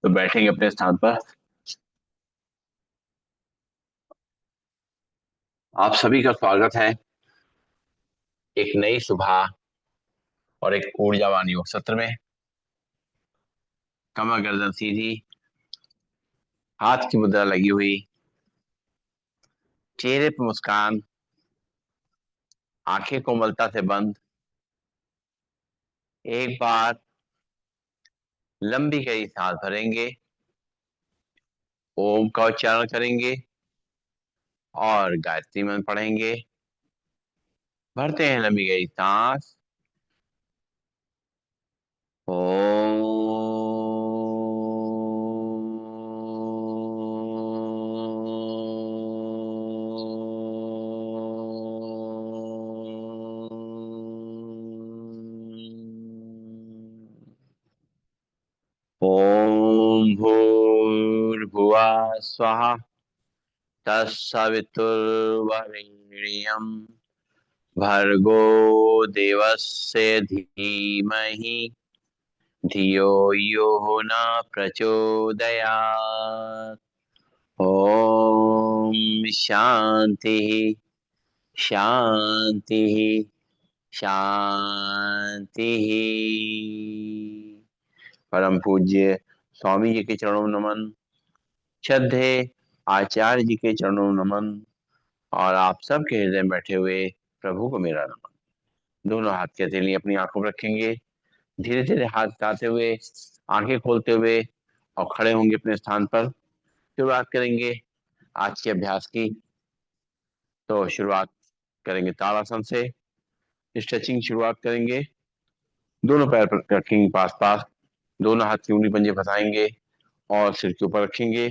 तो बैठेंगे अपने स्थान पर। आप सभी का स्वागत है एक नई सुबह और एक ऊर्जावान योग सत्र में। कमर गर्दन सीधी, हाथ की मुद्रा लगी हुई, चेहरे पर मुस्कान, आंखें कोमलता से बंद। एक बार लंबी गहरी सांस भरेंगे, ओम का उच्चारण करेंगे और गायत्री मंत्र पढ़ेंगे। भरते हैं लंबी गहरी सांस। ओम। ओम भूर्भुवः स्वः तत्सवितुर्वरेण्यं भर्गो देवस्य धीमहि धियो यो न प्रचोदयात्। ओम शांति शांति शांति। परम पूज्य स्वामी जी के चरणों में नमन। श्रद्धे आचार्य जी के चरणों में नमन। और आप सबके हृदय में बैठे हुए प्रभु को मेरा नमन। दोनों हाथ की हथेली अपनी आंखों पर रखेंगे। धीरे धीरे हाथ उठाते हुए, आंखें खोलते हुए और खड़े होंगे अपने स्थान पर। शुरुआत करेंगे आज के अभ्यास की। तो शुरुआत करेंगे ताड़ासन से। स्ट्रेचिंग शुरुआत करेंगे। दोनों पैर पर रखेंगे पास पास, दोनों हाथ की उंगली पंजे फंसाएंगे और सिर के ऊपर रखेंगे।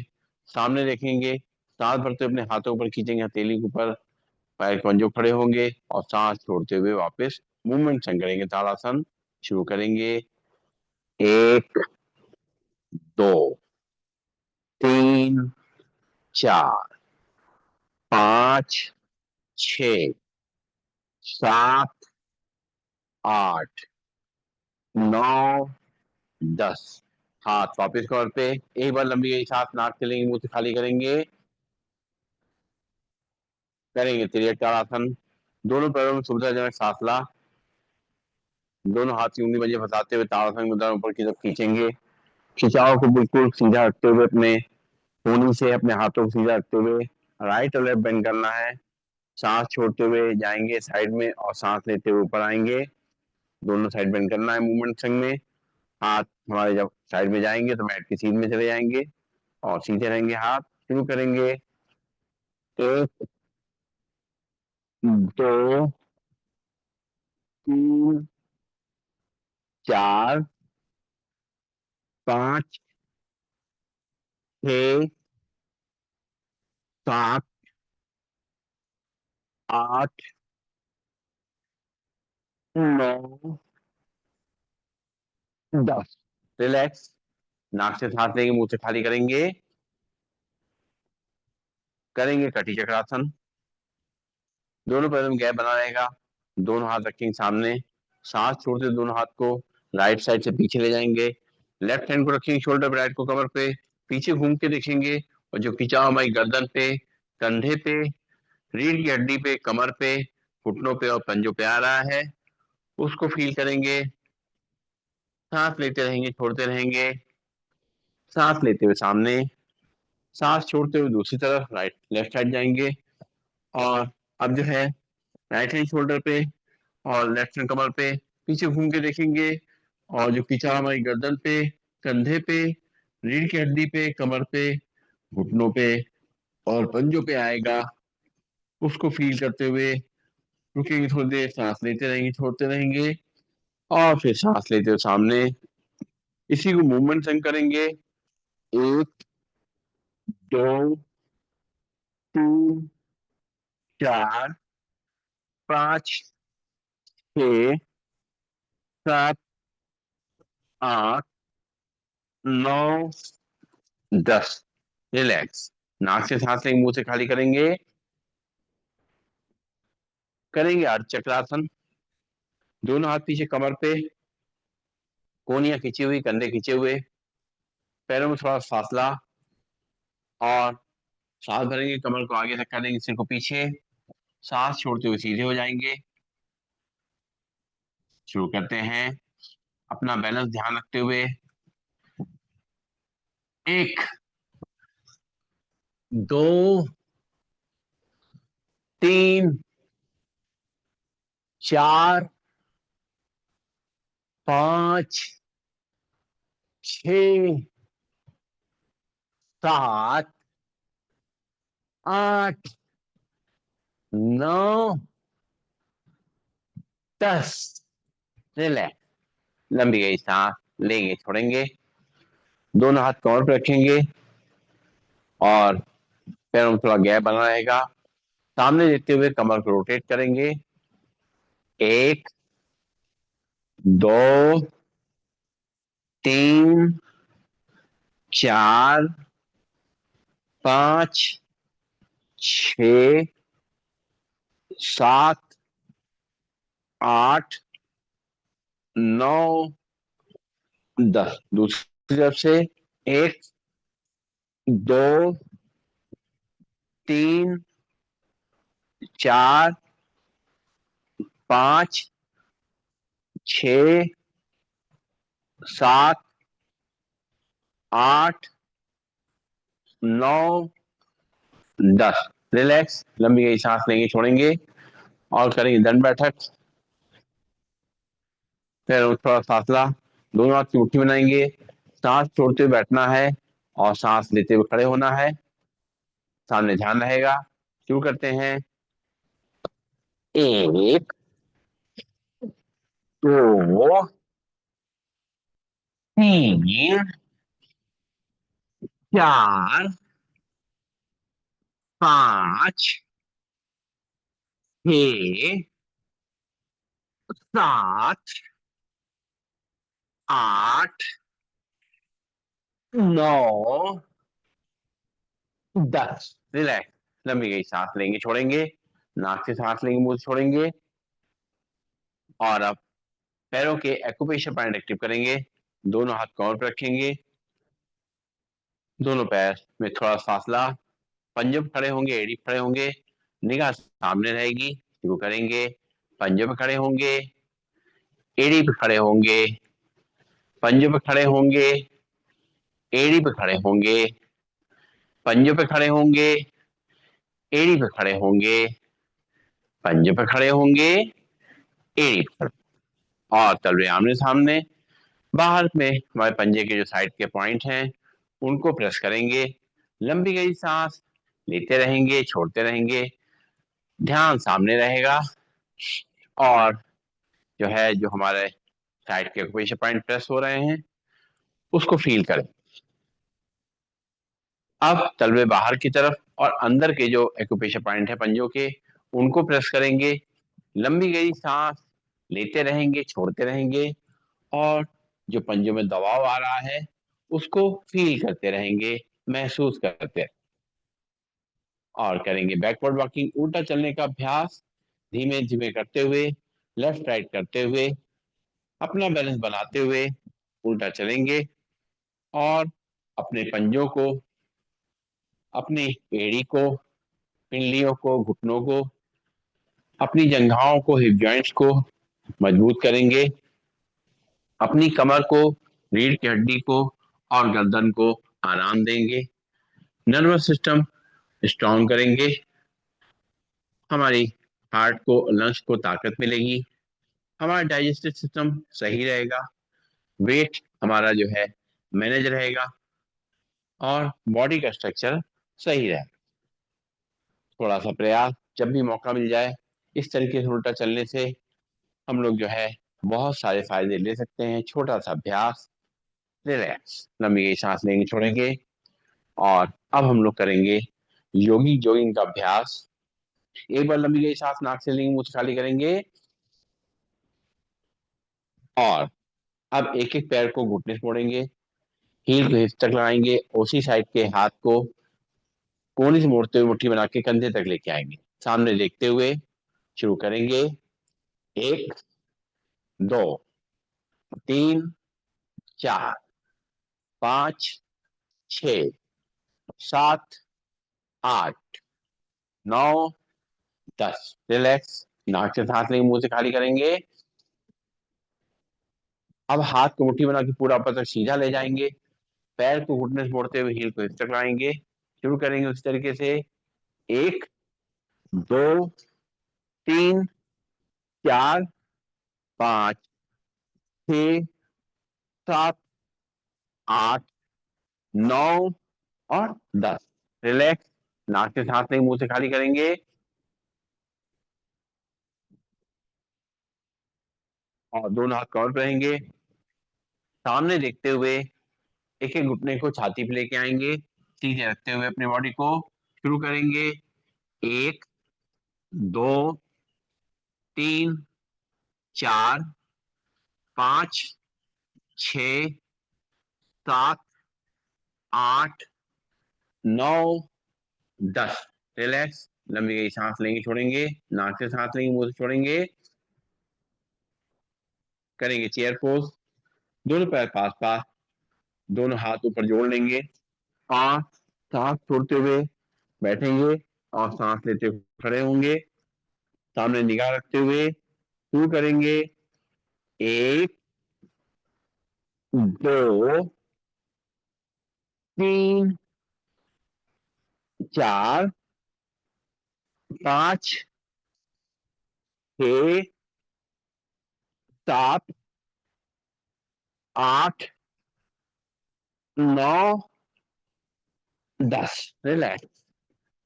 सामने देखेंगे, सांस भरते हुए अपने हाथों ऊपर खींचेंगे हथेली के ऊपर। पैर पंजों खड़े होंगे और सांस छोड़ते हुए वापस मूवमेंट संग करेंगे। ताड़ासन शुरू करेंगे। एक, दो, तीन, चार, पांच, छ, सात, आठ, नौ, 10। हाथ वापस कवर पे। एक बार लंबी गई सांस नाक से लेंगे, मुंह से खाली करेंगे। करेंगे त्रियट ताड़ासन। दोनों पैरों में सुविधाजनक सांस ला। दोनों हाथ की उंगली पंजे फंसाते हुए ताड़ासन मुद्रा ऊपर की तरफ खींचेंगे। खिंचाव को बिल्कुल सीधा रखते हुए अपने कोहनी से अपने हाथों को सीधा रखते हुए राइट और लेफ्ट बेंड करना है। सांस छोड़ते हुए जाएंगे साइड में और सांस लेते हुए ऊपर आएंगे। दोनों साइड बेंड करना है मूवमेंट संग में। हाथ हमारे जब साइड में जाएंगे तो मैट की सीध में चले जाएंगे और सीधे रहेंगे हाथ। शुरू करेंगे। एक, दो, तीन, चार, पांच, छ, सात, आठ, नौ, 10। रिलैक्स। नाक से सांस लेंगे, मुंह से खाली करेंगे। करेंगे कटी चक्रासन। दोनों पैरों में गैप बना रहेगा। दोनों हाथ रखेंगे सामने। सांस छोड़ते दोनों हाथ को राइट साइड से पीछे ले जाएंगे। लेफ्ट हैंड को रखेंगे शोल्डर पे, राइट को कमर पे। पीछे घूम के देखेंगे और जो खिंचाव हमारी गर्दन पे, कंधे पे, रीढ़ की हड्डी पे, कमर पे, घुटनों पे और पंजों पे आ रहा है, उसको फील करेंगे। सांस लेते रहेंगे, छोड़ते रहेंगे। सांस लेते हुए सामने, सांस छोड़ते हुए दूसरी तरफ राइट लेफ्ट साइड जाएंगे। और अब जो है राइट हैंड शोल्डर पे और लेफ्ट हैंड कमर पे पीछे घूम के देखेंगे और जो खिंचाव हमारी गर्दन पे, कंधे पे, रीढ़ की हड्डी पे, कमर पे, घुटनों पे और पंजों पे आएगा, उसको फील करते हुए रुकेंगे थोड़ी देर। सांस लेते रहेंगे, छोड़ते रहेंगे और फिर सांस लेते हुए सामने। इसी को मूवमेंट संग करेंगे। एक, दो, तीन, चार, पांच, छ, सात, आठ, नौ, 10। रिलैक्स। नाक से सांस लेंगे, मुंह से खाली करेंगे। करेंगे अर्ध चक्रासन। दोनों हाथ पीछे कमर पे, कोहनियां खींची हुई, कंधे खींचे हुए। पैरों में थोड़ा फासला, और सांस भरेंगे, कमर को आगे तक करेंगे, सिर को पीछे, सांस छोड़ते हुए सीधे हो जाएंगे। शुरू करते हैं, अपना बैलेंस ध्यान रखते हुए। 1, 2, 3, 4, 5, 6, 7, 8, 9, 10। रिलैक्स, लंबी गई सांस लेंगे, छोड़ेंगे, दोनों हाथ कमर पर रखेंगे और पैरों में थोड़ा गैप बना रहेगा। सामने देखते हुए कमर को रोटेट करेंगे। 1, 2, 3, 4, 5, 6, 7, 8, 9, 10। दूसरी तरफ से 1, 2, 3, 4, 5, 6, 7, 8, 9, 10। रिलैक्स, लंबी गई सांस लेंगे, छोड़ेंगे और करेंगे दंड बैठक। फिर थोड़ा फासला, दोनों हाथ की मुट्ठी बनाएंगे, सांस छोड़ते हुए बैठना है और सांस लेते हुए खड़े होना है। सामने ध्यान रहेगा। शुरू करते हैं। 1, 2, 3, 4, 5, 6, 7, 8, 9, 10। रिलैक्स, लंबी गई सांस लेंगे, छोड़ेंगे, नाक से सांस लेंगे, मुंह से छोड़ेंगे। और अब पैरों के एक्यूप्रेशर पॉइंट एक्टिव करेंगे। दोनों हाथ कमर पर रखेंगे, दोनों पैर में थोड़ा फासला, पंजों पे खड़े होंगे, एड़ी पे खड़े होंगे, निगाह सामने रहेगी। शुरू करेंगे, पंजों पे खड़े होंगे, एड़ी पे खड़े होंगे, पंजों पे खड़े होंगे, एड़ी पे खड़े होंगे, पंजों पे खड़े होंगे, एड़ी पे खड़े होंगे, पंजों पे खड़े होंगे, एड़ी पे खड़े, और तलवे आमने सामने। बाहर में हमारे पंजे के जो साइड के पॉइंट हैं उनको प्रेस करेंगे। लंबी गई सांस लेते रहेंगे, छोड़ते रहेंगे, ध्यान सामने रहेगा। और जो है, जो हमारे साइड के एक्यूप्रेशर पॉइंट प्रेस हो रहे हैं उसको फील करें। अब तलवे बाहर की तरफ और अंदर के जो एक्यूप्रेशर पॉइंट है पंजों के, उनको प्रेस करेंगे। लंबी गई सांस लेते रहेंगे, छोड़ते रहेंगे, और जो पंजों में दबाव आ रहा है उसको फील करते रहेंगे, महसूस करते रहेंगे। और करेंगे बैकवर्ड वॉकिंग, उल्टा चलने का अभ्यास, धीमे धीमे करते हुए, लेफ्ट राइट करते हुए, अपना बैलेंस बनाते हुए उल्टा चलेंगे। और अपने पंजों को, अपनी एड़ी को, पिंडलियों को, घुटनों को, अपनी जंघाओं को, हिप जॉइंट्स को मजबूत करेंगे। अपनी कमर को, रीढ़ की हड्डी को और गर्दन को आराम देंगे। नर्वस सिस्टम स्ट्रॉन्ग करेंगे। हमारी हार्ट को, लंग्स को ताकत मिलेगी। हमारा डाइजेस्टिव सिस्टम सही रहेगा। वेट हमारा जो है मैनेज रहेगा और बॉडी का स्ट्रक्चर सही रहेगा। थोड़ा सा प्रयास, जब भी मौका मिल जाए, इस तरीके से उल्टा चलने से हम लोग जो है बहुत सारे फायदे ले सकते हैं। छोटा सा अभ्यास। रिलैक्स, लंबी गई सांस लेंगे, छोड़ेंगे, और अब हम लोग करेंगे योगी जॉगिंग का अभ्यास। एक बार लंबी गई सांस नाक से लेंगे, मुंह से खाली करेंगे, और अब एक एक पैर को घुटने से मोड़ेंगे, हील को हिप तक लगाएंगे, उसी साइड के हाथ को कोहनी से मोड़ते हुए मुट्ठी बना के कंधे तक लेके आएंगे, सामने देखते हुए। शुरू करेंगे। 1, 2, 3, 4, 5, छ, 7, 8, 9, 10। रिलैक्स। नाक से सांस लेंगे, मुंह से खाली करेंगे। अब हाथ को मुट्ठी बना के पूरा ऊपर तक सीधा ले जाएंगे। पैर को घुटने से मोड़ते हुए हील को इस तक लाएंगे। शुरू करेंगे उस तरीके से। 1, 2, 3, 4, 5, 6, 7, 8, 9 और 10। रिलैक्स। नाक से सांस लेंगे, मुंह से खाली करेंगे। और दोनों हाथ कवर पे रहेंगे। सामने देखते हुए एक एक घुटने को छाती पे लेके आएंगे, सीधे रखते हुए अपनी बॉडी को। शुरू करेंगे। 1, 2, 3, 4, 5, 6, 7, 8, 9, 10। रिलैक्स। लंबी गई सांस लेंगे, छोड़ेंगे। नाक से सांस लेंगे, मुंह से छोड़ेंगे। करेंगे चेयर पोज। दोनों पैर पास पास, दोनों हाथ ऊपर जोड़ लेंगे और सांस छोड़ते हुए बैठेंगे और सांस लेते हुए खड़े होंगे। सामने निगाह रखते हुए शुरू करेंगे। 1, 2, 3, 4, 5, 6, 7, 8, 9, 10। रिलैक्स।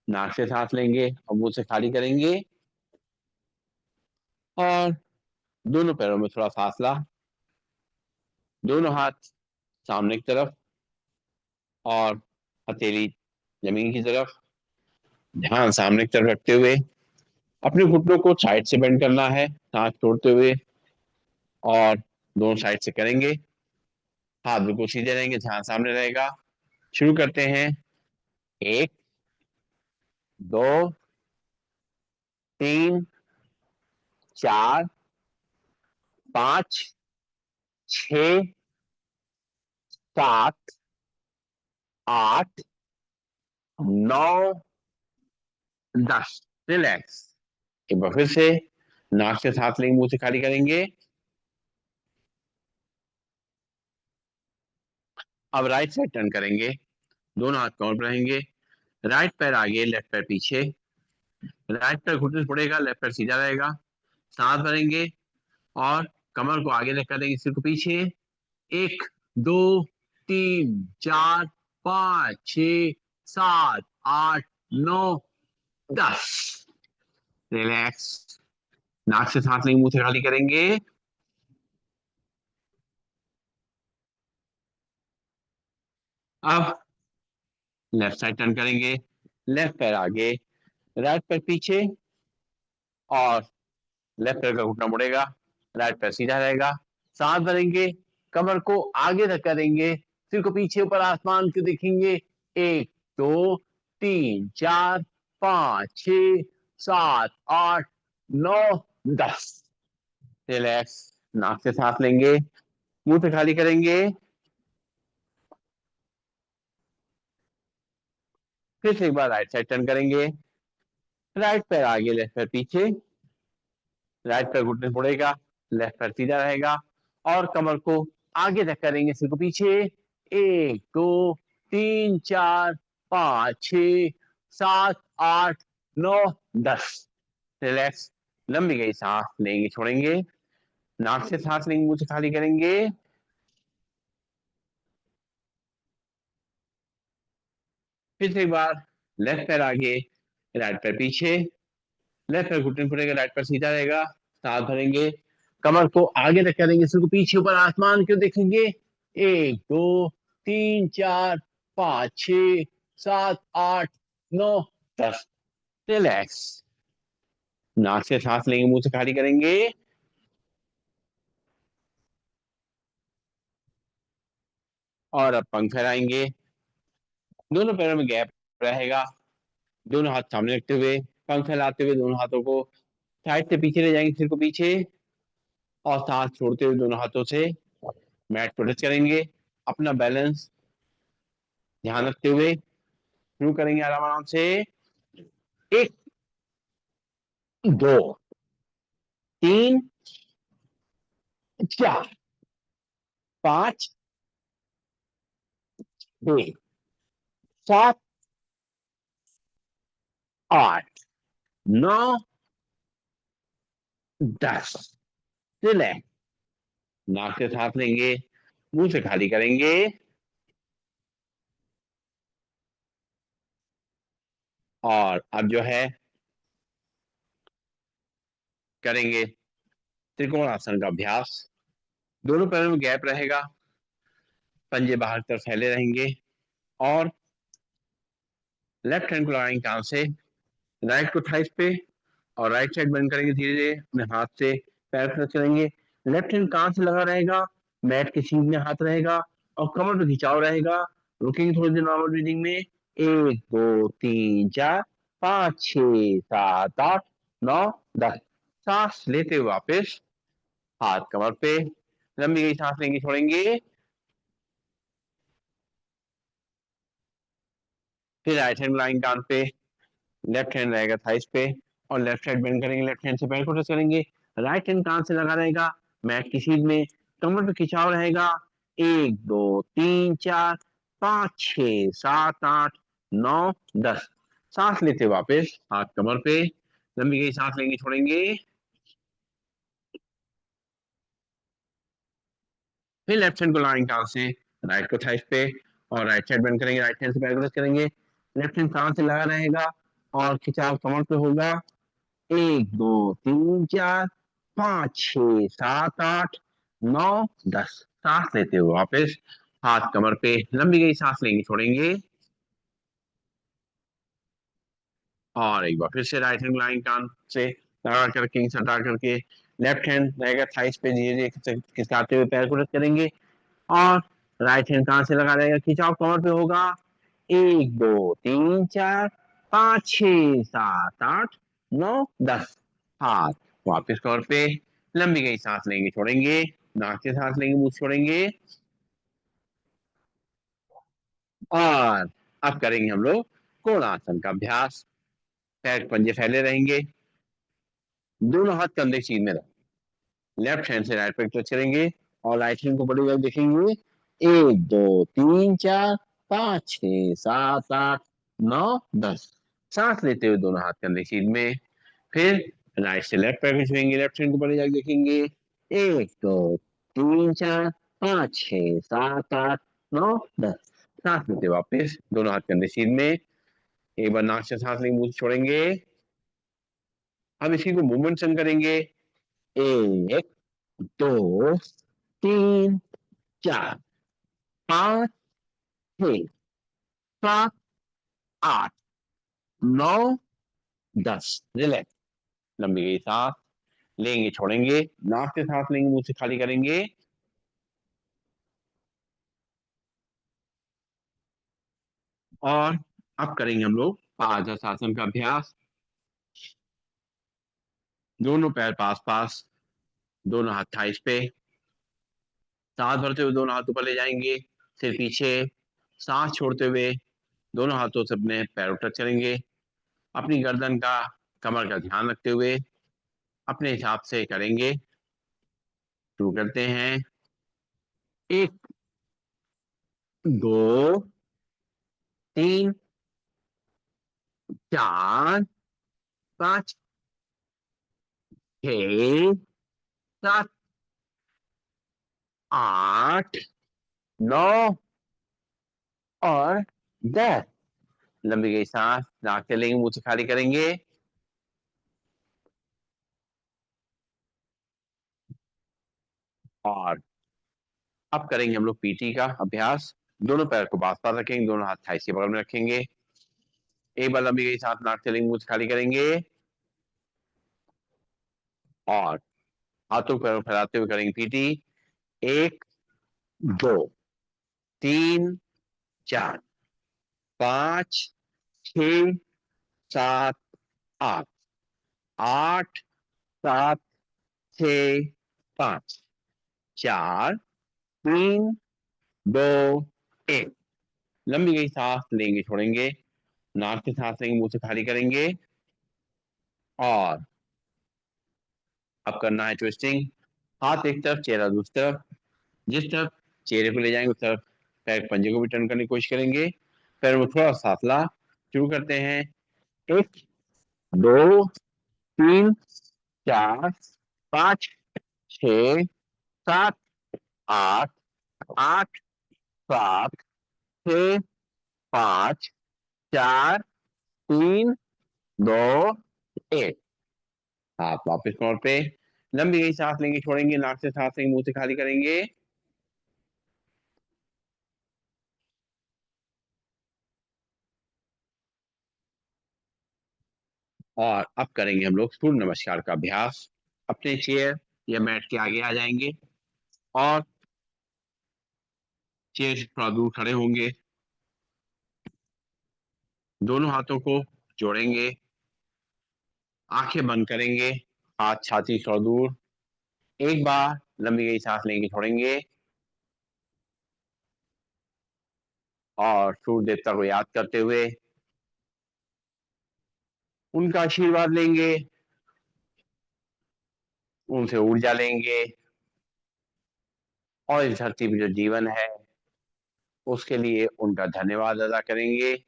नाक से सांस लेंगे और मुंह से खाली करेंगे। और दोनों पैरों में थोड़ा फासला। दोनों हाथ सामने की तरफ और हथेली जमीन की तरफ। ध्यान सामने की तरफ रखते हुए अपने घुटनों को साइड से बेंड करना है, सांस छोड़ते हुए। और दोनों साइड से करेंगे। हाथ बिल्कुल सीधे रहेंगे, ध्यान सामने रहेगा। शुरू करते हैं। 1, 2, 3, 4, 5, 6, 7, 8, 9, 10। रिलैक्स। एक बार फिर से नाक से सांस लेंगे, मुंह से खाली करेंगे। अब राइट साइड टर्न करेंगे। दोनों हाथ कमर पर रहेंगे। राइट पैर आगे, लेफ्ट पैर पीछे। राइट पैर घुटने से पड़ेगा, लेफ्ट पैर सीधा रहेगा। सांस भरेंगे और कमर को आगे लेकर देंगे, सिर को पीछे। 1, 2, 3, 4, 5, 6, 7, 8, 9, 10। रिलैक्स। नाक से सांस लेंगे, मुंह से खाली करेंगे। अब लेफ्ट साइड टर्न करेंगे। लेफ्ट पैर आगे, राइट पैर पीछे। और लेफ्ट पैर का घुटना मुड़ेगा, राइट पैर सीधा रहेगा। सांस भरेंगे, कमर को आगे तक करेंगे, सिर को पीछे, ऊपर आसमान को देखेंगे। 1, 2, 3, 4, 5, 6, 7, 8, 9, 10। रिलैक्स। नाक से सांस लेंगे, मुंह से खाली करेंगे। फिर से एक बार राइट साइड टर्न करेंगे। राइट पैर आगे, लेफ्ट पैर पीछे। राइट पैर घुटने से मुड़ेगा, लेफ्ट पैर सीधा रहेगा। और कमर को आगे तक करेंगे, सिर को पीछे। 1, 2, 3, 4, 5, 6, 7, 8, 9, 10। रिलैक्स। लंबी गई सांस लेंगे, छोड़ेंगे। नाक से सांस लेंगे, मुंह से खाली करेंगे। फिर से एक बार लेफ्ट पैर आगे, राइट पैर पीछे। लेफ्ट पैर घुटने पे पड़ेगा, राइट पैर सीधा रहेगा। सांस भरेंगे, कमर को आगे तक करेंगे, सिर को पीछे, ऊपर आसमान क्यों देखेंगे। 1, 2, 3, 4, 5, 6, 7, 8, 9, 10। रिलैक्स। नाक से सांस लेंगे, मुंह से खाली करेंगे। और अब पंख फैलाएंगे। दोनों पैरों में गैप रहेगा। दोनों हाथ सामने रखते हुए पंख फैलाते हुए दोनों हाथों को साइड से पीछे ले जाएंगे, सिर को पीछे। और सांस छोड़ते हुए दोनों हाथों से मैट को टच करेंगे। अपना बैलेंस ध्यान रखते हुए शुरू करेंगे आराम आराम से। एक, दो, तीन, चार, पांच, छह, सात, आठ, नौ, 10। रिलैक्स। नाक से सांस लेंगे, मुंह से खाली करेंगे। और अब जो है करेंगे त्रिकोणासन का अभ्यास। दोनों पैरों में गैप रहेगा, पंजे बाहर की तरफ फैले रहेंगे और लेफ्ट हैंड को लगाएंगे कान से, राइट को थाइस पे और राइट साइड बंद करेंगे धीरे धीरे अपने हाथ से। पैर पर चलेंगे, लेफ्ट हैंड कान से लगा रहेगा, मैट के सीध में हाथ रहेगा और कमर पे खिंचाव रहेगा। रुकेंगे थोड़ी देर नॉर्मल ब्रीदिंग में। एक, दो, तीन, चार, पाँच, छह, सात, आठ, नौ, 10। सांस लेते हुए वापस हाथ कमर पे, लंबी गई सांस लेंगे, छोड़ेंगे। फिर राइट हैंड लाएंगे कान पे, लेफ्ट हैंड रहेगा थाइस पे और लेफ्ट साइड बेंड करेंगे, लेफ्ट हैंड से पैर को टच करेंगे। राइट हैंड कान से लगा रहेगा, मैट की सीध में, कमर पे खिंचाव रहेगा। एक, दो, तीन, चार, पाँच, छह, सात, आठ, नौ, 10। सांस लेते वापस हाथ कमर पे, लंबी गई सांस लेंगे, छोड़ेंगे। फिर लेफ्ट हैंड को लाएंगे कान से, राइट को थाइस पे और राइट साइड बेंड करेंगे, राइट हैंड से पैर को टच करेंगे। लेफ्ट हैंड कान से लगा रहेगा और खिंचाव कमर पे होगा। एक, दो, तीन, चार, पाँच, छह, सात, आठ, नौ, 10। सांस लेते हुए वापस हाथ कमर पे, लंबी गई सांस लेंगे, छोड़ेंगे। और एक बार फिर से राइट हैंड लाइन कान से लगा करके सटा करके लेफ्ट हैंड रहेगा थाइस पे, धीरे धीरे खिसकाते हुए पैर को टच करेंगे और राइट हैंड कान से लगा रहेगा, खिंचाव कमर पे होगा। एक, दो, तीन, चार, पाँच, छह, सात, आठ, नौ, 10। हाथ वापिस कमर पे, लंबी गई सांस लेंगे, छोड़ेंगे। नाक से सांस लेंगे, मुंह छोड़ेंगे। और अब करेंगे हम लोग कोणासन का अभ्यास। पैर पंजे फैले रहेंगे, दोनों हाथ कंधे की सीध में रखें, लेफ्ट हैंड से राइट पे टच करेंगे और राइट हैंड को बड़ी बार देखेंगे। एक, दो, तीन, चार, पाँच, छह, सात, आठ, नौ, 10। सांस लेते हुए दोनों हाथ कंधे की सीध में। फिर राइट से लेफ्ट पैर छुएंगे, लेफ्ट हैंड को बड़े जाके देखेंगे। एक, दो, तीन, चार, पाँच, छह, सात, आठ, नौ, 10। सांस लेते वापस दोनों हाथ कंधे सीध में। एक बार नाक से सांस लेंगे, मुंह से छोड़ेंगे। हम इसी को मूवमेंट संग करेंगे। एक, दो, तीन, चार, पाँच, छह, सात, आठ, नौ, 10। रिलैक्स। लंबी गई सांस लेंगे, छोड़ेंगे। नाक से सांस लेंगे, मुंह से खाली करेंगे। और अब करेंगे हम लोग पादासासन का अभ्यास। दोनों पैर पास पास, दोनों हाथ थाइस पे, सांस भरते हुए दोनों हाथ ऊपर ले जाएंगे, सिर पीछे। सांस छोड़ते हुए दोनों हाथों से अपने पैरों टच करेंगे। अपनी गर्दन का, कमर का ध्यान रखते हुए अपने हिसाब से करेंगे। शुरू करते हैं। एक, दो, तीन, चार, पाँच, छह, सात, आठ, नौ और 10। लंबी गई सांस, नाक से लेंगे, मुंह से खाली करेंगे। और अब करेंगे हम लोग पीटी का अभ्यास। दोनों पैर को पास पास रखेंगे, दोनों हाथ थाई के बगल में रखेंगे। एक बार लंबी गई सांस, नाक से लेंगे, मुंह से खाली करेंगे। और हाथों पैरों फैलाते हुए करेंगे पीटी। एक, दो, तीन, चार, पाँच, छह, सात, आठ, आठ, सात, छह, पाँच, चार, तीन, दो, एक। लंबी गई सांस लेंगे छोड़ेंगे, नाक से सांस लेंगे, मुंह से खाली करेंगे। और अब करना है ट्विस्टिंग। हाथ एक तरफ, चेहरा दूसरी तरफ। जिस तरफ चेहरे को ले जाएंगे उस तरफ पैर पंजे को भी टर्न करने की कोशिश करेंगे। पैर में थोड़ा फासला। शुरू करते हैं। एक, दो, तीन, चार, पाँच, छ, सात, आठ, आठ, सात, छ, पाँच, चार, तीन, दो, एक। हाथ वापस कमर पे। लंबी गई सांस लेंगे छोड़ेंगे, नाक से सांस लेंगे, मुंह से खाली करेंगे। और अब करेंगे हम लोग सूर्य नमस्कार का अभ्यास। अपने चेयर या मैट के आगे आ जाएंगे और चेयर से थोड़ा दूर खड़े होंगे। दोनों हाथों को जोड़ेंगे, आंखें बंद करेंगे, हाथ छाती से थोड़ा दूर। एक बार लंबी गई सांस लेंगे छोड़ेंगे और सूर्य देवता को याद करते हुए उनका आशीर्वाद लेंगे, उनसे ऊर्जा लेंगे और इस धरती पर जो जीवन है उसके लिए उनका धन्यवाद अदा करेंगे।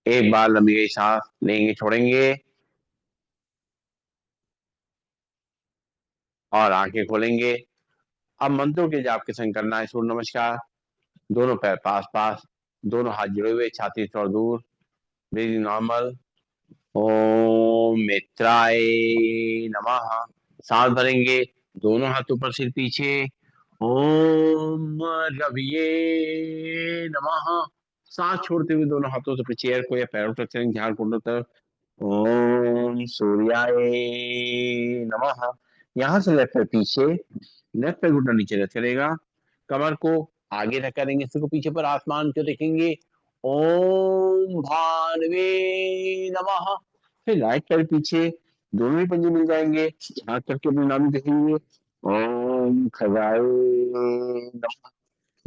एक बार लंबी गई सांस लेंगे छोड़ेंगे और आंखें खोलेंगे। अब मंत्रों के जाप के संग करना है सूर्य नमस्कार। दोनों पैर पास पास, दोनों हाथ जुड़े हुए, छाती से थोड़ा दूर। Breathing normal. ओम मित्राय नमः। सांस भरेंगे, दोनों हाथ ऊपर सिर पीछे। ओम रविये नमः। सांस छोड़ते हुए दोनों हाथों से अपने चेयर को या पैरों तक चलेंगे, ध्यान कुंडों तरफ। ओम सूर्याय नमः। यहाँ से लेफ्ट पैर पीछे, लेफ्ट पैर घुटना नीचे रख चलेगा। कमर को आगे रख करेंगे, सिर को पीछे पर आसमान को देखेंगे। ओम भानवे नमः। फिर राइट पैर पीछे, दोनों ही पंजे मिल जाएंगे, हाथ करके अपने नाम देखेंगे। ओम खगाए नमः।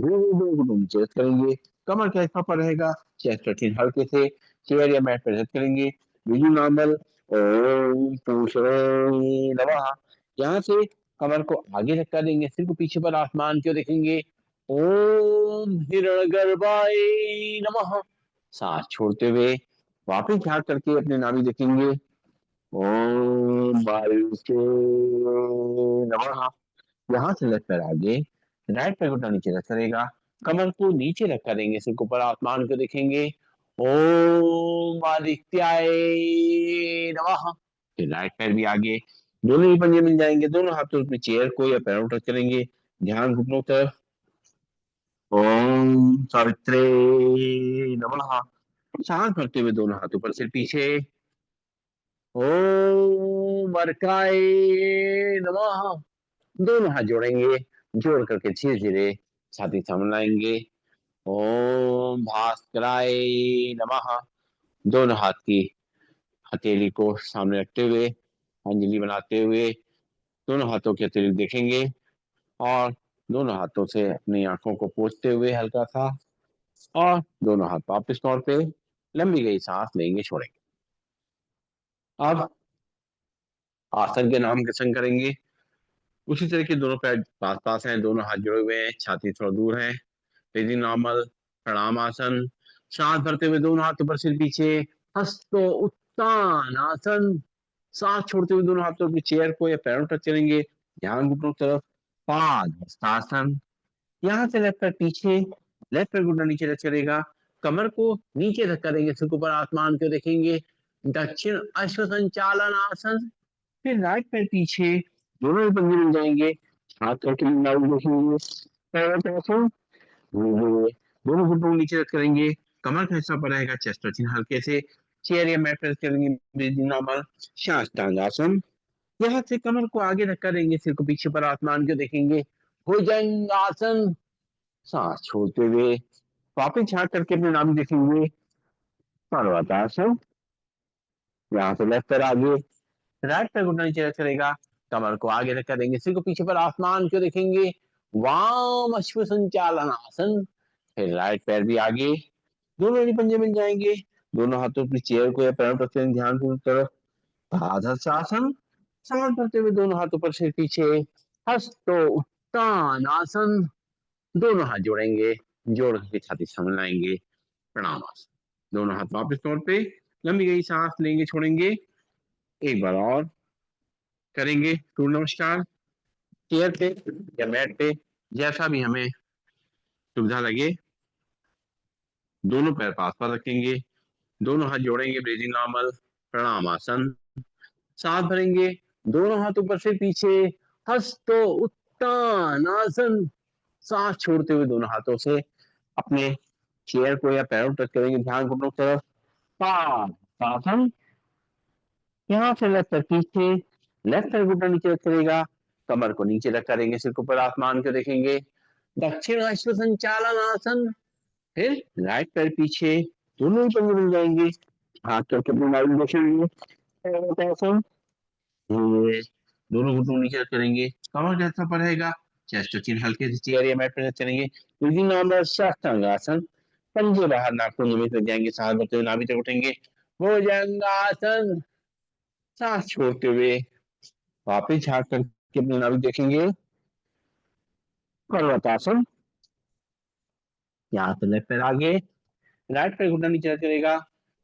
धीरे-धीरे घुटनों नीचे रख करेंगे। कमर का हिस्सा पर रहेगा, चेस्ट रखें हल्के से, चेयर या मैट पर रख करेंगे। बिल्कुल नॉर्मल। ओम पूषणे नमः। यहाँ से कमर को आगे रख देंगे, सिर को पीछे पर आसमान को देखेंगे। ओम हिरण्यगर्भाय नमः। सांस छोड़ते हुए वापस ध्यान करके अपने नाभि देखेंगे। ओम वायुसे नमः। यहाँ से लेफ्ट पैर आगे, राइट पैर घुटना नीचे रख करेगा। कमर को नीचे रख करेंगे, सिर को ऊपर आसमान को देखेंगे। ओम आदित्याय नमः। फिर राइट पैर भी आगे, दोनों ही पंजे मिल जाएंगे, दोनों हाथों में चेयर को या पैरों टच करेंगे, ध्यान घुटनों तरफ। ओम सावित्रे नमः। सांस भरते हुए दोनों हाथों पर सिर पीछे। ओम अर्काय नमः। दोनों हाथ जोड़ेंगे, जोड़ करके धीरे धीरे छाती सामने लाएंगे। ओम भास्कराय नमः। दोनों हाथ की हथेली को सामने रखते हुए अंजलि बनाते हुए दोनों हाथों के अतिरिक्त देखेंगे और दोनों हाथों से अपनी आंखों को पोंछते हुए हल्का सा और दोनों हाथ वापस तौर पे लंबी गई सांस लेंगे छोड़ेंगे। अब आसन के नाम के संग करेंगे। उसी तरह के दोनों पैर पास पास हैं, दोनों हाथ जुड़े हुए हैं, छाती थोड़ा दूर है। Breathing normal. प्रणाम आसन। सांस भरते हुए दोनों हाथ ऊपर सिर पीछे। हस्तो उत्तान आसन। सांस छोड़ते हुए दोनों हाथों की चेयर को या पैरों तक चलेंगे, ध्यान घुटनों की तरफ। पाद हस्तासन। यहाँ से लेफ्ट पैर पीछे, लेफ्ट पैर घुटना नीचे रख चलेगा। कमर को नीचे धक्का देंगे, सिर को ऊपर आसमान को देखेंगे। दक्षिण अश्व संचालन आसन। फिर राइट पैर पीछे, दोनों ही पंजे मिल जाएंगे, हाथ करके लागू देखेंगे। पैरों पे ऐसे धीरे-धीरे दोनों घुटनों को नीचे रख करेंगे, कमर का हिस्सा पर रहेगा, चेस्ट रखिए हल्के से, चेयर या मैट पर करेंगे ब्रीदिंग नॉर्मल। साष्टांग आसन। यहाँ से कमर को आगे धक्का देंगे, सिर को पीछे पर आसमान को देखेंगे। भुजंग आसन। सांस छोड़ते हुए वापिस झाँक करके अपने नाभि देखेंगे। पर्वतासन। यहाँ से लेफ्ट पैर आगे, राइट पैर घुटना नीचे रख करेगा, कमर को आगे रख देंगे, सिर को पीछे पर आसमान को देखेंगे। वाम अश्व संचालन आसन। फिर राइट पैर भी आगे, दोनों एड़ी पंजे मिल जाएंगे, दोनों हाथों की चेयर को या पैरों पर रखें, ध्यान पूर्वक तरफ आसन। सांस भरते हुए दोनों हाथों पर सिर पीछे, हस्तो उत्तान आसन। दोनों हाथ जोड़ेंगे, जोड़ के छाती सामने लाएंगे, प्रणाम आसन। दोनों हाथ वापस तौर पे, लंबी गई सांस लेंगे, छोड़ेंगे, एक बार और करेंगे सूर्य नमस्कार। चेयर पे या मैट पे, जैसा भी हमें सुविधा लगे। दोनों पैर पास पर रखेंगे, दोनों हाथ जोड़ेंगे, ब्रीदिंग नॉर्मल, प्रणाम आसन। सांस भरेंगे, दोनों हाथ ऊपर से पीछे, हस्तो उत्तान आसन। सांस छोड़ते हुए दोनों हाथों से अपने चेयर को या पैरों टच करेंगे, ध्यान घुटनों की तरफ, आसन। यहाँ से लेफ्ट पैर पीछे, लेफ्ट पैर घुटना नीचे रख करेगा, कमर को नीचे रख करेंगे, सिर को ऊपर आसमान को देखेंगे, दक्षिण अश्व संचालन आसन। फिर राइट पैर पीछे, दोनों ही पंजे मिल जाएंगे, हाथ करके अपनी नाभि देखेंगे, आसन। ये दोनों घुटनों नीचे रख करेंगे, कमर कैसा पर रहेगा, चेस्ट चिन हल्के से चेयर या मैट पर रख करेंगे, नंबर साष्टांगासन। पंजे बाहर, नाखून जमीन लग जाएंगे, सांस भरते हुए नाभि तक उठेंगे, भुजंगासन। सांस छोड़ते हुए वापिस झाँक करके अपनी नाभि देखेंगे, पर्वतासन। यहाँ से लेफ्ट पैर आगे, राइट पैर घुटना नीचे रख करेगा,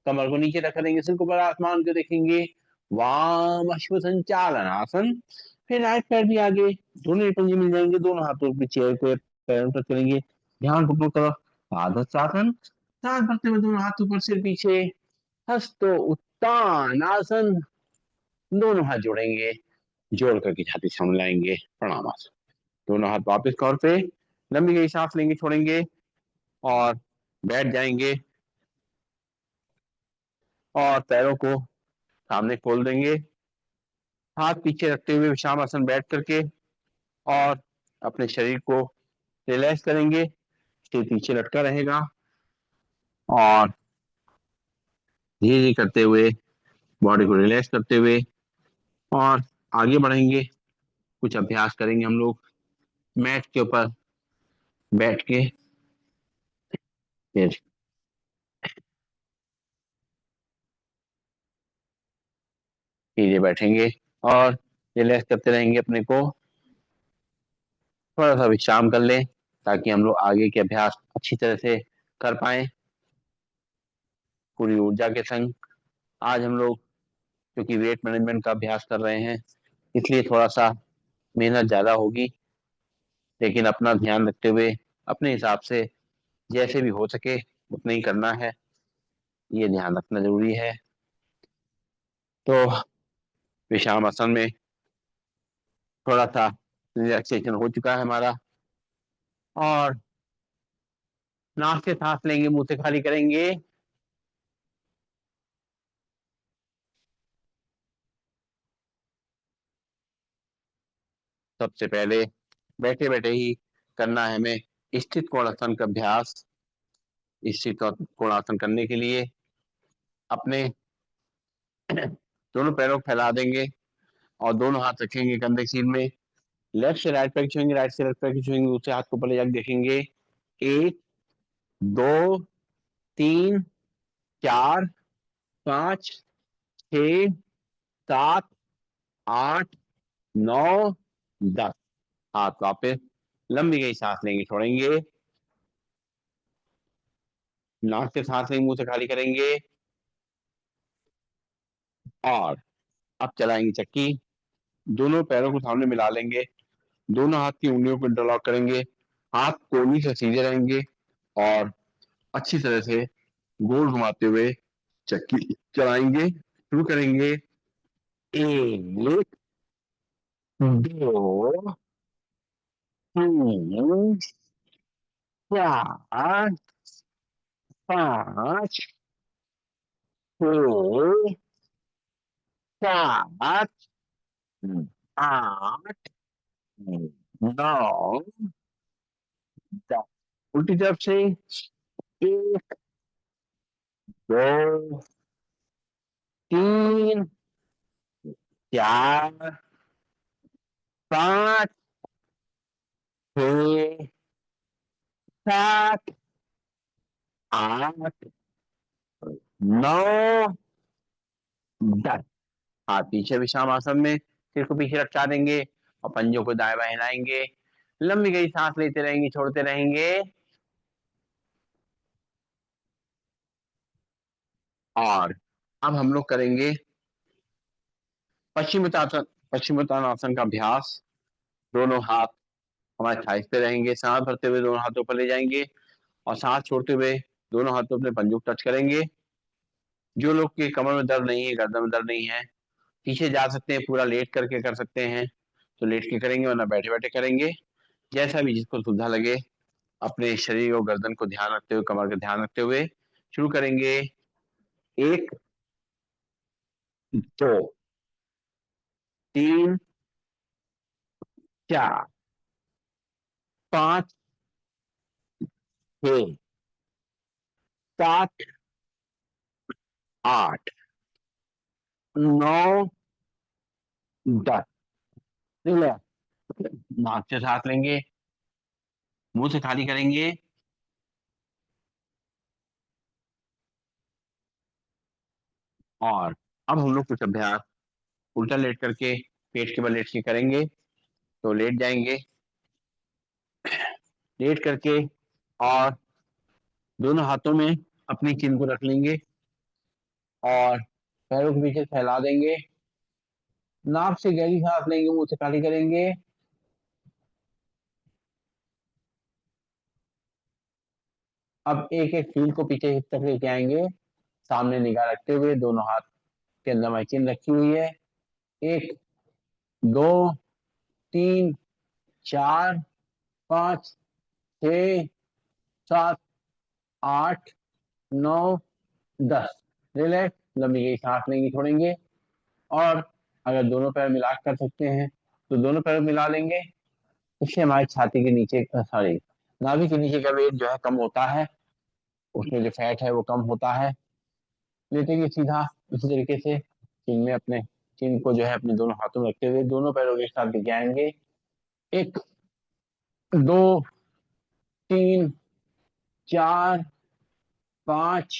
कमर को नीचे रख करेंगे, सिर को ऊपर आसमान को देखेंगे, वाम अश्व संचालन आसन। फिर राइट पैर भी आगे, दोनों ही पंजे मिल जाएंगे, दोनों हाथों की चेयर को पैरों पर करेंगे, ध्यान घुटनों की तरफ, आसन। सांस भरते हुए दोनों हाथ ऊपर सिर पीछे, हस्तो उत्तान आसन। दोनों हाथ जोड़ेंगे, जोड़ करके छाती सामने लाएंगे, प्रणाम आसन। दोनों हाथ वापस कवर पे, लंबी गई सांस लेंगे, छोड़ेंगे और बैठ जाएंगे, और पैरों को सामने खोल देंगे, हाथ पीछे रखते हुए विश्राम आसन बैठ करके, और अपने शरीर को रिलैक्स करेंगे, सिर पीछे लटका रहेगा, और धीरे धीरे करते हुए बॉडी को रिलैक्स करते हुए और आगे बढ़ेंगे। कुछ अभ्यास करेंगे हम लोग मैट के ऊपर बैठ के। फिर धीरे बैठेंगे और रिलैक्स करते रहेंगे, अपने को थोड़ा सा विश्राम कर लें, ताकि हम लोग आगे के अभ्यास अच्छी तरह से कर पाए पूरी ऊर्जा के संग। आज हम लोग क्योंकि वेट मैनेजमेंट का अभ्यास कर रहे हैं, इसलिए थोड़ा सा मेहनत ज्यादा होगी, लेकिन अपना ध्यान रखते हुए अपने हिसाब से जैसे भी हो सके उतना ही करना है, ये ध्यान रखना जरूरी है। तो विश्राम आसन में थोड़ा सा रिलैक्सेशन हो चुका है हमारा, और नाक से सांस लेंगे, मुंह से खाली करेंगे, सबसे पहले बैठे बैठे ही करना है हमें स्थित कोणासन का अभ्यास। स्थित कोणासन करने के लिए अपने दोनों पैरों को फैला देंगे और दोनों हाथ रखेंगे कंधे के सीध में, लेफ्ट से राइट पैर छुएंगे, राइट से लेफ्ट पैर छुएंगे, दूसरे हाथ को ऊपर ले जाकर देखेंगे, 1 2 3 4 5 6 7 8 9 10। हाथ वापस, लंबी गई सांस लेंगे, छोड़ेंगे, नाक से सांस लेंगे, मुंह से खाली करेंगे, और अब चलाएंगे चक्की। दोनों पैरों को सामने मिला लेंगे, दोनों हाथ की उंगलियों को इंटरलॉक करेंगे, हाथ कोहनी से सीधे रहेंगे, और अच्छी तरह से गोल घुमाते हुए चक्की चलाएंगे। शुरू करेंगे, 1 2 3 4 5 6 7 8 9 10। उल्टी तरफ से, 1 2 3 4 5 6 7 8 9 10। हाथ पीछे विश्राम आसन में, सिर को पीछे लटका देंगे और पंजों को दाएं बाएं हिलाएंगे। लंबी गई सांस लेते रहेंगे, छोड़ते रहेंगे। और अब हम लोग करेंगे पश्चिमोत्तानासन। पश्चिमोत्तानासन का अभ्यास। दोनों हाथ हमारे थाइस पे रहेंगे, सांस भरते हुए दोनों हाथों पर ले जाएंगे और सांस छोड़ते हुए दोनों हाथों अपने पंजों को टच करेंगे। जो लोग के कमर में दर्द नहीं है, गर्दन में दर्द नहीं है, पीछे जा सकते हैं, पूरा लेट करके कर सकते हैं तो लेट के करेंगे, वरना बैठे बैठे करेंगे। जैसा भी जिसको सुविधा लगे, अपने शरीर और गर्दन को ध्यान रखते हुए, कमर का ध्यान रखते हुए शुरू करेंगे। 1 2 3 4 5 6 7 8 9 10। ठीक है। नाक से सांस लेंगे, मुंह से खाली करेंगे और अब हम लोग कुछ अभ्यास उल्टा लेट करके पेट के बल लेट के करेंगे। तो लेट जाएंगे, लेट करके और दोनों हाथों में अपनी चिन को रख लेंगे और पैरों के पीछे फैला देंगे। नाक से गहरी सांस लेंगे, मुंह से खाली करेंगे। अब एक एक फील को पीछे हिप तक लेके आएंगे, सामने निगाह रखते हुए। दोनों हाथ के अंदर हमारी चिन रखी हुई है। 1 2 3 4 5 6 7 8 9 10। रिलैक्स, लंबी गई सांस लेंगे, छोड़ेंगे। और अगर दोनों पैर मिला कर सकते हैं तो दोनों पैर मिला लेंगे। इससे हमारी छाती के नीचे, सॉरी, नाभि के नीचे का वेट जो है कम होता है, उसमें जो फैट है वो कम होता है। लेटेंगे सीधा इसी तरीके से, चिन में अपने चिन को जो है अपने दोनों हाथों में रखते हुए दोनों पैरों के साथ लेके आएंगे। 1 2 3 4 5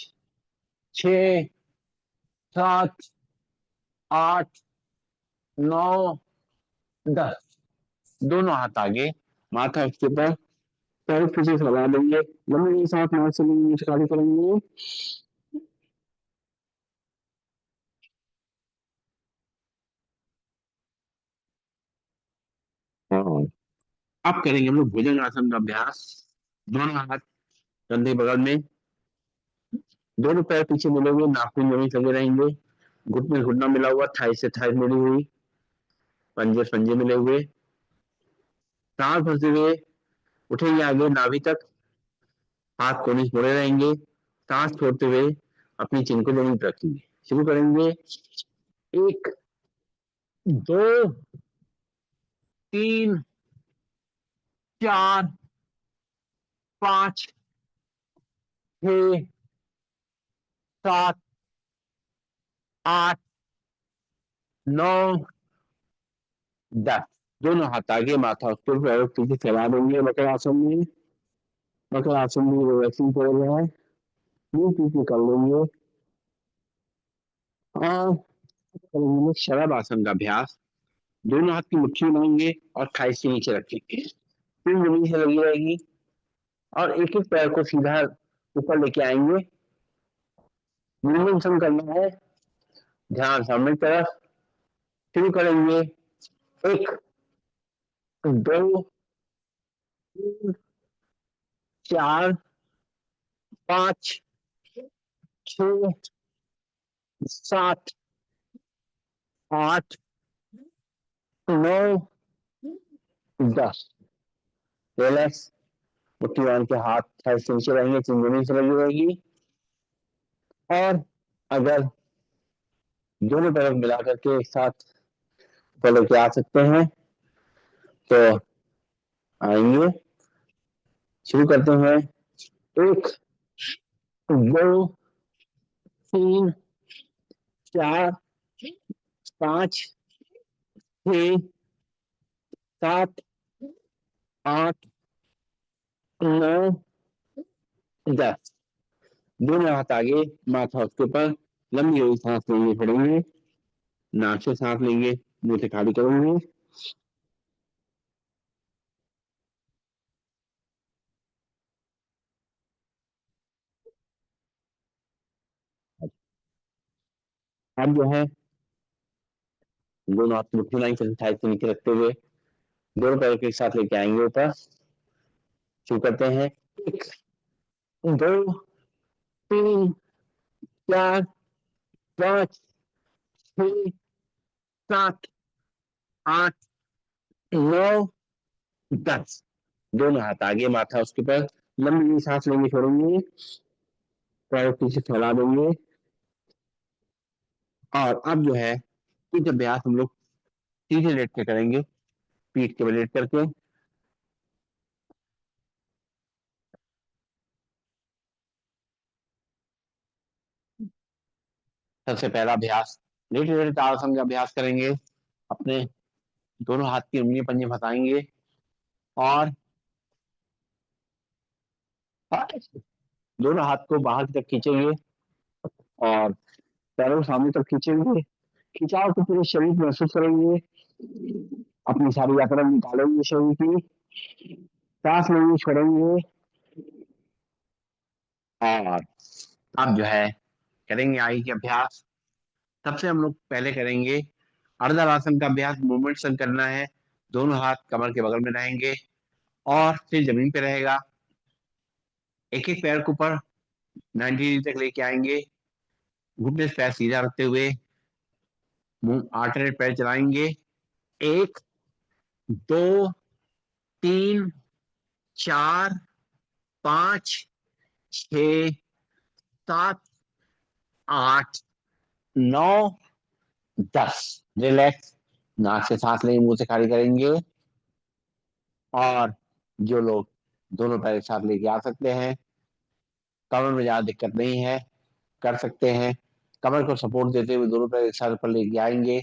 6 7 8 9 10। दोनों हाथ आगे, माथा उसके ऊपर, पैर पीछे फैला देंगे, लंबी सांस नाक से लेंगे, खाली करेंगे। हाँ। अब करेंगे हम लोग भुजंगासन का अभ्यास। दोनों हाथ कंधे बगल में, दोनों पैर पीछे मिले हुए, नाखून जमीन लगे रहेंगे, घुटने घुटना मिला हुआ, थाई से थाई मिली हुई, पंजे पंजे मिले हुए। सांस भरते हुए उठेंगे आगे नाभि तक, हाथ कोने से मुड़े रहेंगे। सांस छोड़ते हुए अपनी चिन को जमीन पर रखेंगे। शुरू करेंगे। 1 2 3 4 5 6 7 8 9 10। दोनों हाथ आगे, माथा उस पर, पैरों पीछे फैला देंगे मकर आसन में। मकर आसन में रिलैक्सिंग पड़ रहा है, मुंह पीछे कर लेंगे। और करेंगे शरभ आसन का अभ्यास। दोनों हाथ की मुट्ठी बनाएंगे और खाई से नीचे रखेंगे, फिर जमीन से लगी रहेगी और एक एक पैर को सीधा ऊपर लेके आएंगे। मूवमेंट करना है, ध्यान सामने की तरफ। शुरू करेंगे। 1 2 3 4 5 6 7 8 9 10। रिलैक्स, मुट्ठी बांध के हाथ साइड से नीचे रहेंगे, चिन जमीन से लगी रहेगी। और अगर दोनों तरफ मिला करके एक साथ ऊपर लेके आ सकते हैं तो आएंगे। शुरू करते हैं। 1 2 3 4 5 6 7 8 9, 10। दोनों हाथ आगे, माथा उसके ऊपर, लंबी हुई सांस लेंगे, छोड़ेंगे, नाक से सांस लेंगे, मुंह से खाली करेंगे। अब जो है दोनों हाथ मुट्ठी लाइन से साइड से नीचे रखते हुए दोनों पैरों के साथ लेके आएंगे ऊपर। शुरू करते हैं। एक, दो, तीन, चार, पाँच, छह, सात, आठ, 9, 10। दोनों हाथ आगे, माथा उसके ऊपर, लंबी सांस लेंगे, छोड़ेंगे, पैरों को पीछे फैला देंगे। और अब जो है कुछ अभ्यास हम लोग सीधे लेट के करेंगे, पीठ के बल लेट करके। सबसे पहला अभ्यास लेटे लेटे ताड़ासन का अभ्यास करेंगे। अपने दोनों हाथ की उंगली पंजे फंसाएंगे और दोनों हाथ को बाहर की तरफ खींचेंगे और पैरों को सामने तक खींचेंगे। खिंचाव को पूरे शरीर में महसूस करेंगे। अपनी सारी यात्रा निकालेंगे शरीर की, सांस लेंगे, छोड़ेंगे। और अब जो है करेंगे आगे के अभ्यास। सबसे हम लोग पहले करेंगे अर्धरासन का अभ्यास। मूवमेंट संग करना है। दोनों हाथ कमर के बगल में रहेंगे और सिर जमीन पे रहेगा। एक एक पैर को ऊपर 90 डिग्री तक लेके आएंगे। घुटने से पैर सीधा रखते हुए मुंह आल्टरनेट पैर चलाएंगे। एक, दो, तीन, चार, पाँच, छ, 7, 8, 9, 10। रिलैक्स। नाक से सांस लेंगे, मुंह से खाली करेंगे। और जो लोग दोनों पैर एक साथ लेके आ सकते हैं, कमर में ज्यादा दिक्कत नहीं है, कर सकते हैं। कमर को सपोर्ट देते हुए दोनों पैर एक साथ ऊपर लेके आएंगे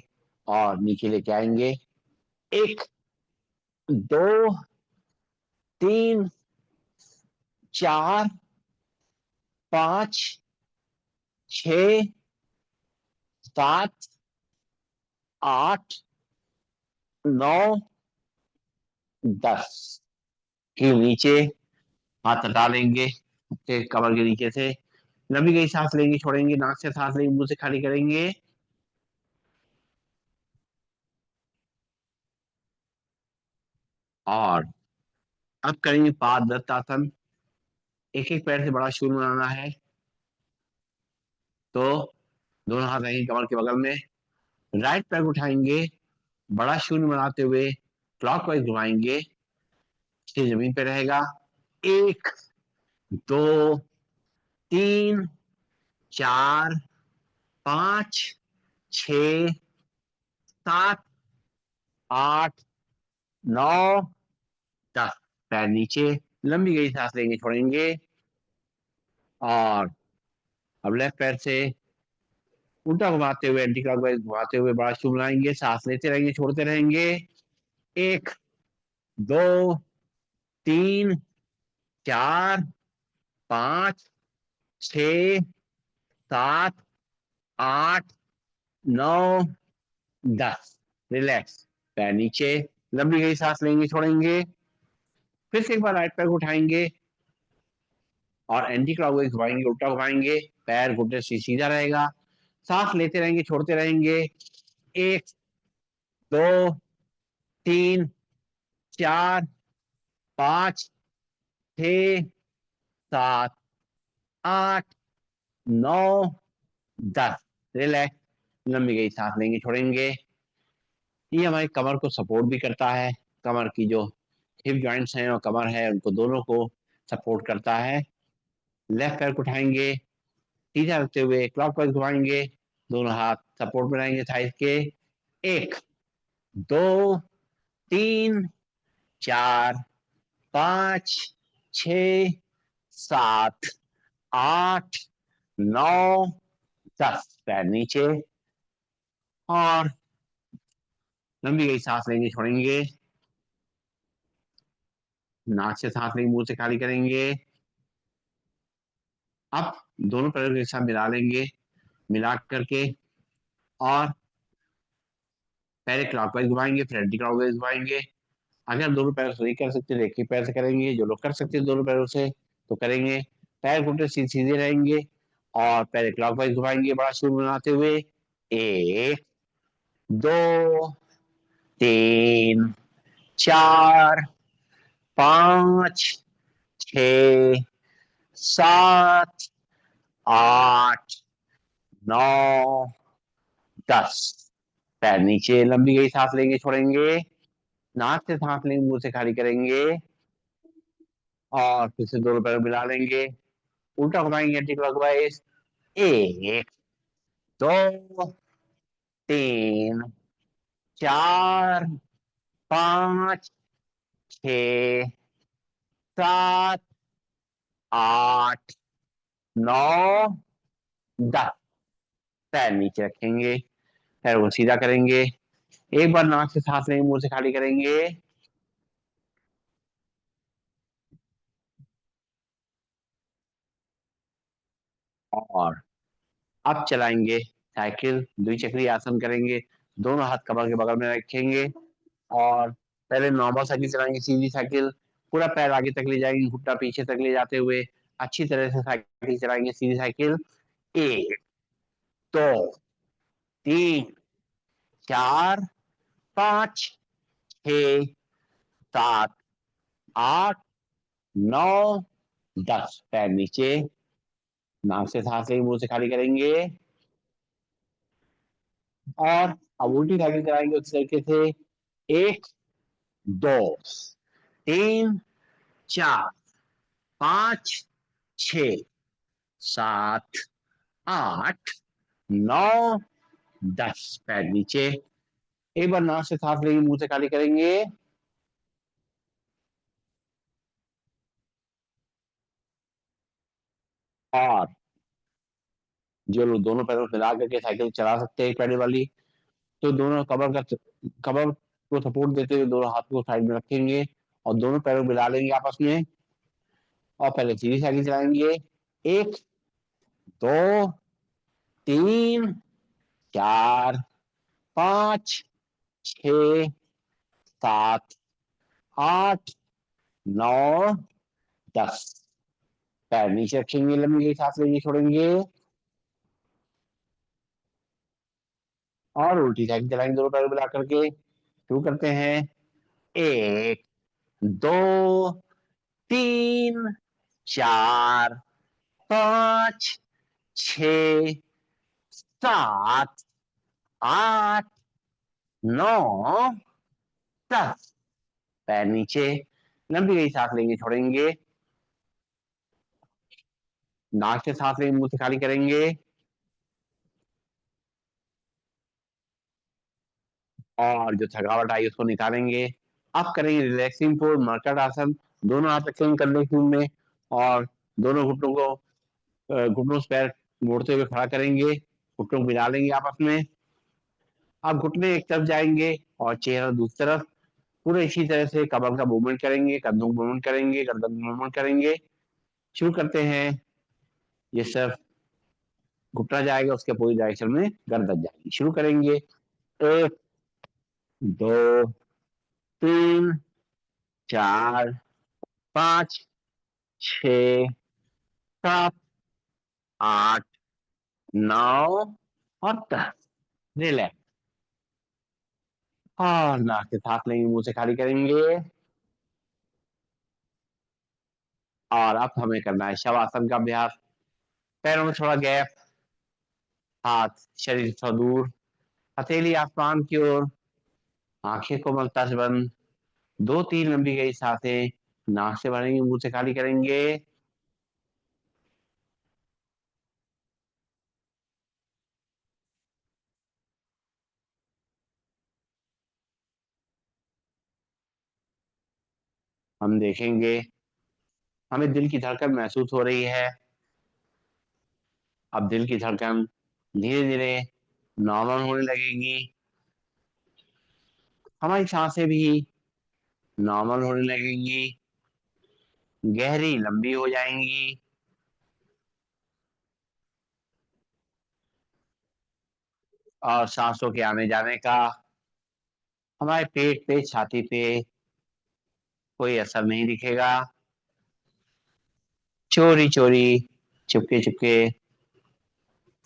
और नीचे लेके आएंगे। एक, दो, तीन, चार, पाँच, छ, 7, 8, 9, 10 के नीचे हाथ हटा लेंगे कमर के नीचे से। लंबी गई सांस लेंगे, छोड़ेंगे, नाक से सांस लेंगे, मुंह से खाली करेंगे। और अब करेंगे पादहस्तासन। एक एक पैर से बड़ा शून्य बनाना है। तो दोनों हाथ रहेंगे कमर के बगल में। राइट पैर को उठाएंगे, बड़ा शून्य बनाते हुए क्लॉकवाइज घुमाएंगे। सिर जमीन पे रहेगा। एक, दो, तीन, चार, पाँच, छ, 7, 8, 9, 10। पैर नीचे, लंबी गई सांस लेंगे, छोड़ेंगे। और अब लेफ्ट पैर से उल्टा घुमाते हुए एंटी क्लॉकवाइज घुमाते हुए बड़ा शुभ लाएंगे। सांस लेते रहेंगे, छोड़ते रहेंगे। एक, दो, तीन, चार, पाँच, छ, 7, 8, 9, 10। रिलैक्स। पैर नीचे, लंबी गई सांस लेंगे, छोड़ेंगे। फिर से एक बार राइट पैर को उठाएंगे और एंटी क्लॉकवाइज घुमाएंगे, उल्टा घुमाएंगे। पैर घुटने से सीधा रहेगा। सांस लेते रहेंगे, छोड़ते रहेंगे। एक, दो, तीन, चार, पाँच, छ, 7, 8, 9, 10। रिलैक्स। लंबी गई सांस लेंगे, छोड़ेंगे। ये हमारी कमर को सपोर्ट भी करता है। कमर की जो हिप जॉइंट्स हैं और कमर है, उनको दोनों को सपोर्ट करता है। लेफ्ट पैर को उठाएंगे, सीधा रखते हुए क्लॉकवाइज घुमाएंगे। दोनों हाथ सपोर्ट में रहेंगे थाइस के। एक, दो, तीन, चार, पाँच, छ, 7, 8, 9, 10। पैर नीचे और लंबी गई सांस लेंगे, छोड़ेंगे। नाक से सांस लेंगे, मुंह से खाली करेंगे। अब दोनों पैरों के साथ मिला लेंगे, मिला करके और पहले क्लॉकवाइज घुमाएंगे, फिर एंटी क्लॉकवाइज घुमाएंगे। अगर दोनों पैर से नहीं कर सकते तो एक ही पैर से करेंगे, जो लोग कर सकते हैं दोनों पैरों से तो करेंगे। पैर घुटने सीधे रहेंगे और पहले क्लॉकवाइज घुमाएंगे बड़ा शूट बनाते हुए। एक, दो, तीन, चार, पांच, छ, सात, आठ, नौ, 10। पैर नीचे, लंबी गई सांस लेंगे, छोड़ेंगे। नाक से सांस लेंगे, मुंह से खाली करेंगे और फिर से दोनों पैर मिला लेंगे, उल्टा घुमाएंगे एंटी क्लॉकवाइज। एक, दो, तीन, चार, पांच, छ, सात, आठ, नौ, 10। पैर नीचे रखेंगे, पैर को सीधा करेंगे। एक बार नाक से सांस लेंगे, मुंह से खाली करेंगे और अब चलाएंगे साइकिल, द्विचक्री आसन करेंगे। दोनों हाथ कमर के बगल में रखेंगे और पहले नॉर्मल साइकिल चलाएंगे, सीधी साइकिल। पूरा पैर आगे तक ले जाएंगे, घुटना पीछे तक ले जाते हुए अच्छी तरह से साइकिल चलाएंगे, सीधी साइकिल। एक, दो, तीन, चार, पांच, छ, सात, आठ, नौ, 10। पैर नीचे, नाक से सांस लेंगे, मुंह से खाली करेंगे और अब उल्टी साइकिल चलाएंगे उस तरीके से। एक, दो, तीन, चार, पांच, छ, सात, आठ, नौ, 10। पैर नीचे, एक बार नाक से सांस लेंगे, मुंह से खाली करेंगे और जो लोग दोनों पैरों से मिला करके साइकिल चला सकते हैं एक पैडल वाली, तो दोनों कमर को सपोर्ट देते हुए दोनों हाथ को साइड में रखेंगे और दोनों पैरों को मिला लेंगे आपस में और पहले सीधी साइकिल चलाएंगे। एक, दो, तीन, चार, पांच, छ, सात, आठ, नौ, 10। पैर नीचे रखेंगे, लंबी सांस लेंगे, छोड़ेंगे और उल्टी साइकिल चलाएंगे दोनों पैरों मिला करके। शुरू करते हैं। एक, दो, तीन, चार, पांच, छ, सात, आठ, नौ, 10। पैर नीचे, लंबी गई सांस लेंगे, छोड़ेंगे। नाक से सांस लेंगे, मुंह से खाली करेंगे और जो थकावट आई उसको निकालेंगे। अब करेंगे रिलैक्सिंग पोज, मर्कट आसन। दोनों हाथ रखेंगे कंधे के में और दोनों घुटनों को घुटनों से पैर मोड़ते हुए खड़ा करेंगे, घुटनों को मिला लेंगे आपस में। अब घुटने एक तरफ जाएंगे और चेहरा दूसरी तरफ। पूरे इसी तरह से कमर का मूवमेंट करेंगे, कंधों का मूवमेंट करेंगे, गर्दन का मूवमेंट करेंगे। शुरू करते हैं। ये सिर्फ घुटना जाएगा, उसके पूरी डायरेक्शन में गर्दन जाएगी। शुरू करेंगे। एक, दो, तीन, चार, पांच, छ, सात, आठ, नौ और 10। रिलैक्स और नाक से सांस लेंगे, मुंह से खाली करेंगे और अब हमें करना है शवासन का अभ्यास। पैरों में थोड़ा गैप, हाथ शरीर से थोड़ा दूर, हथेली आसमान की ओर, आंखें को मलता से बंद। दो तीन लंबी गई सांसें, नाक से भरेंगे, मुंह से खाली करेंगे। हम देखेंगे हमें दिल की धड़कन महसूस हो रही है। अब दिल की धड़कन धीरे धीरे नॉर्मल होने लगेगी, हमारी सांसें भी नॉर्मल होने लगेंगी। गहरी लंबी हो जाएंगी। और सांसों के आने जाने का हमारे पेट पे, छाती पे कोई असर नहीं दिखेगा। चोरी चोरी, चुपके चुपके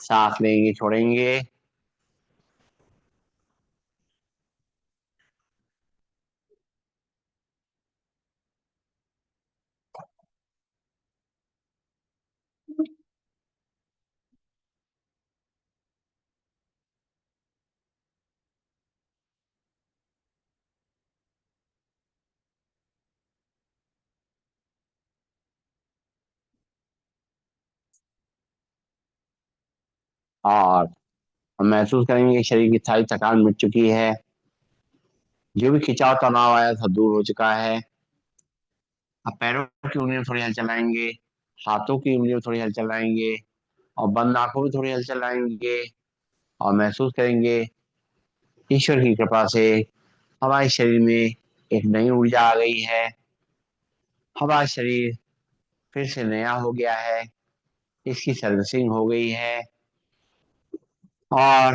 सांस लेंगे, छोड़ेंगे। और हम महसूस करेंगे कि शरीर की सारी थकान मिट चुकी है। जो भी खिंचाव तनाव आया था दूर हो चुका है। अब पैरों की उंगलियों में थोड़ी हल चलाएंगे, हाथों की उंगलियों में थोड़ी हल चलाएंगे, और बंद आंखों में थोड़ी हल चलाएंगे। और महसूस करेंगे ईश्वर की कृपा से हमारे शरीर में एक नई ऊर्जा आ गई है। हमारा शरीर फिर से नया हो गया है, इसकी सर्विसिंग हो गई है। और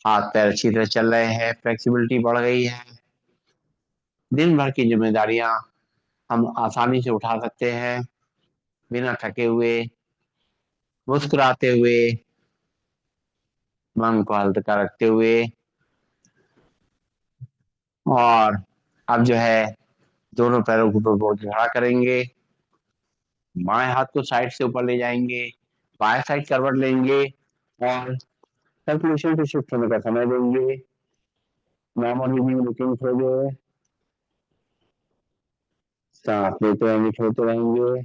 हाथ पैर अच्छी तरह चल रहे हैं, फ्लेक्सिबिलिटी बढ़ गई है। दिन भर की जिम्मेदारियां हम आसानी से उठा सकते हैं, बिना थके हुए, मुस्कुराते हुए, मन को हल्का रखते हुए। और अब जो है दोनों पैरों को ऊपर जोड़ के खड़ा करेंगे। बाएं हाथ को साइड से ऊपर ले जाएंगे, बाएं साइड करवट लेंगे, और सर्कुलेशन को शिफ्ट होने का समय देंगे। नॉर्मल लुकिंग थोड़े सांस लेते रहेंगे, छोड़ते रहेंगे,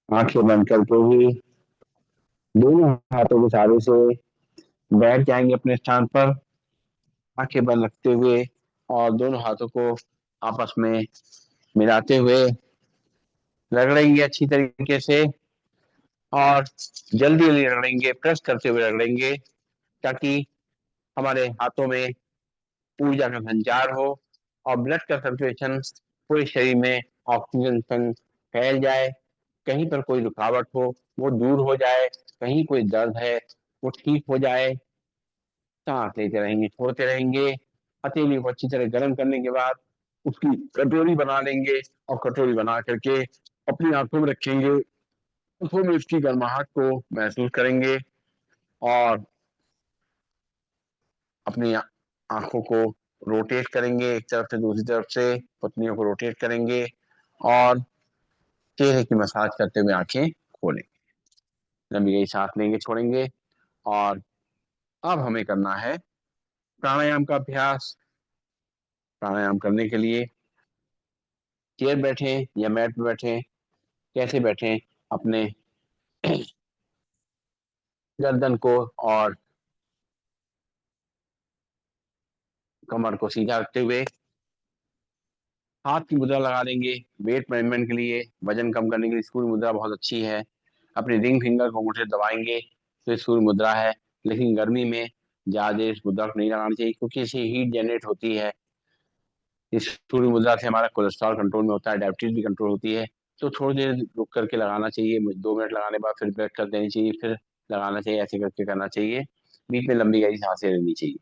आंखें बंद करके ही दोनों हाथों के सहारे से बैठ जाएंगे अपने स्थान पर, आंखें बंद रखते हुए, और दोनों हाथों को आपस में मिलाते हुए रगड़ेंगे अच्छी तरीके से। और जल्दी जल्दी रगड़ेंगे, प्रेस करते हुए रगड़ेंगे, ताकि हमारे हाथों में ऊर्जा का संचार हो और ब्लड का सर्कुलेशन पूरे शरीर में ऑक्सीजन संग फैल जाए। कहीं पर कोई रुकावट हो वो दूर हो जाए, कहीं कोई दर्द है वो ठीक हो जाए। सांस लेते रहेंगे, छोड़ते रहेंगे। हथेली को अच्छी तरह गर्म करने के बाद उसकी कटोरी बना लेंगे, और कटोरी बना करके अपनी आंखों में रखेंगे। आंखों में उसकी गर्माहट को महसूस करेंगे, और अपनी आंखों को रोटेट करेंगे एक तरफ से दूसरी तरफ से, पुतलियों को रोटेट करेंगे, और चेहरे की मसाज करते हुए आंखें खोलेंगे। लंबी गई सांस लेंगे, छोड़ेंगे। और अब हमें करना है प्राणायाम का अभ्यास। प्राणायाम करने के लिए चेयर बैठे या मैट पे बैठे, कैसे बैठे, अपने गर्दन को और कमर को सीधा रखते हुए हाथ की मुद्रा लगा देंगे। वेट मैनेजमेंट के लिए, वजन कम करने के लिए सूर्य मुद्रा बहुत अच्छी है। अपने रिंग फिंगर को अंगूठे दबाएंगे तो ये सूर्य मुद्रा है। लेकिन गर्मी में ज्यादा देर इस मुद्रा को नहीं लगानी चाहिए, क्योंकि इससे हीट जनरेट होती है। इस सूर्य मुद्रा से हमारा कोलेस्ट्रॉल कंट्रोल में होता है, डायबिटीज भी कंट्रोल होती है। तो थोड़ी देर रुक करके लगाना चाहिए, 2 मिनट लगाने के बाद फिर ब्रेक कर देनी चाहिए, फिर लगाना चाहिए, ऐसे करके करना चाहिए। बीच में लंबी गहरी सांसें लेनी चाहिए।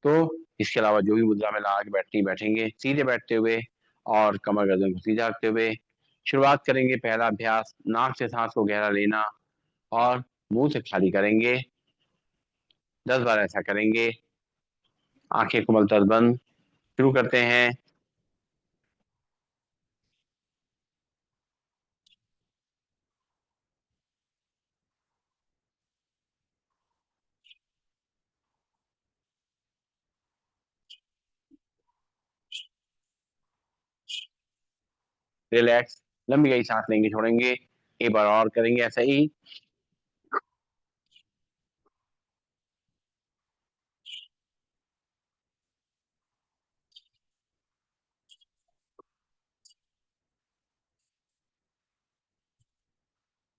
तो इसके अलावा जो भी मुद्रा में लगा के बैठेंगे सीधे बैठते हुए, और कमर गर्दन को सीधा रखते हुए शुरुआत करेंगे। पहला अभ्यास, नाक से सांस को गहरा लेना और मुंह से खाली करेंगे। 10 बार ऐसा करेंगे। आंखें को मलतब बंद। शुरू करते हैं। रिलैक्स, लंबी गई सांस लेंगे, छोड़ेंगे। एक बार और करेंगे ऐसा ही।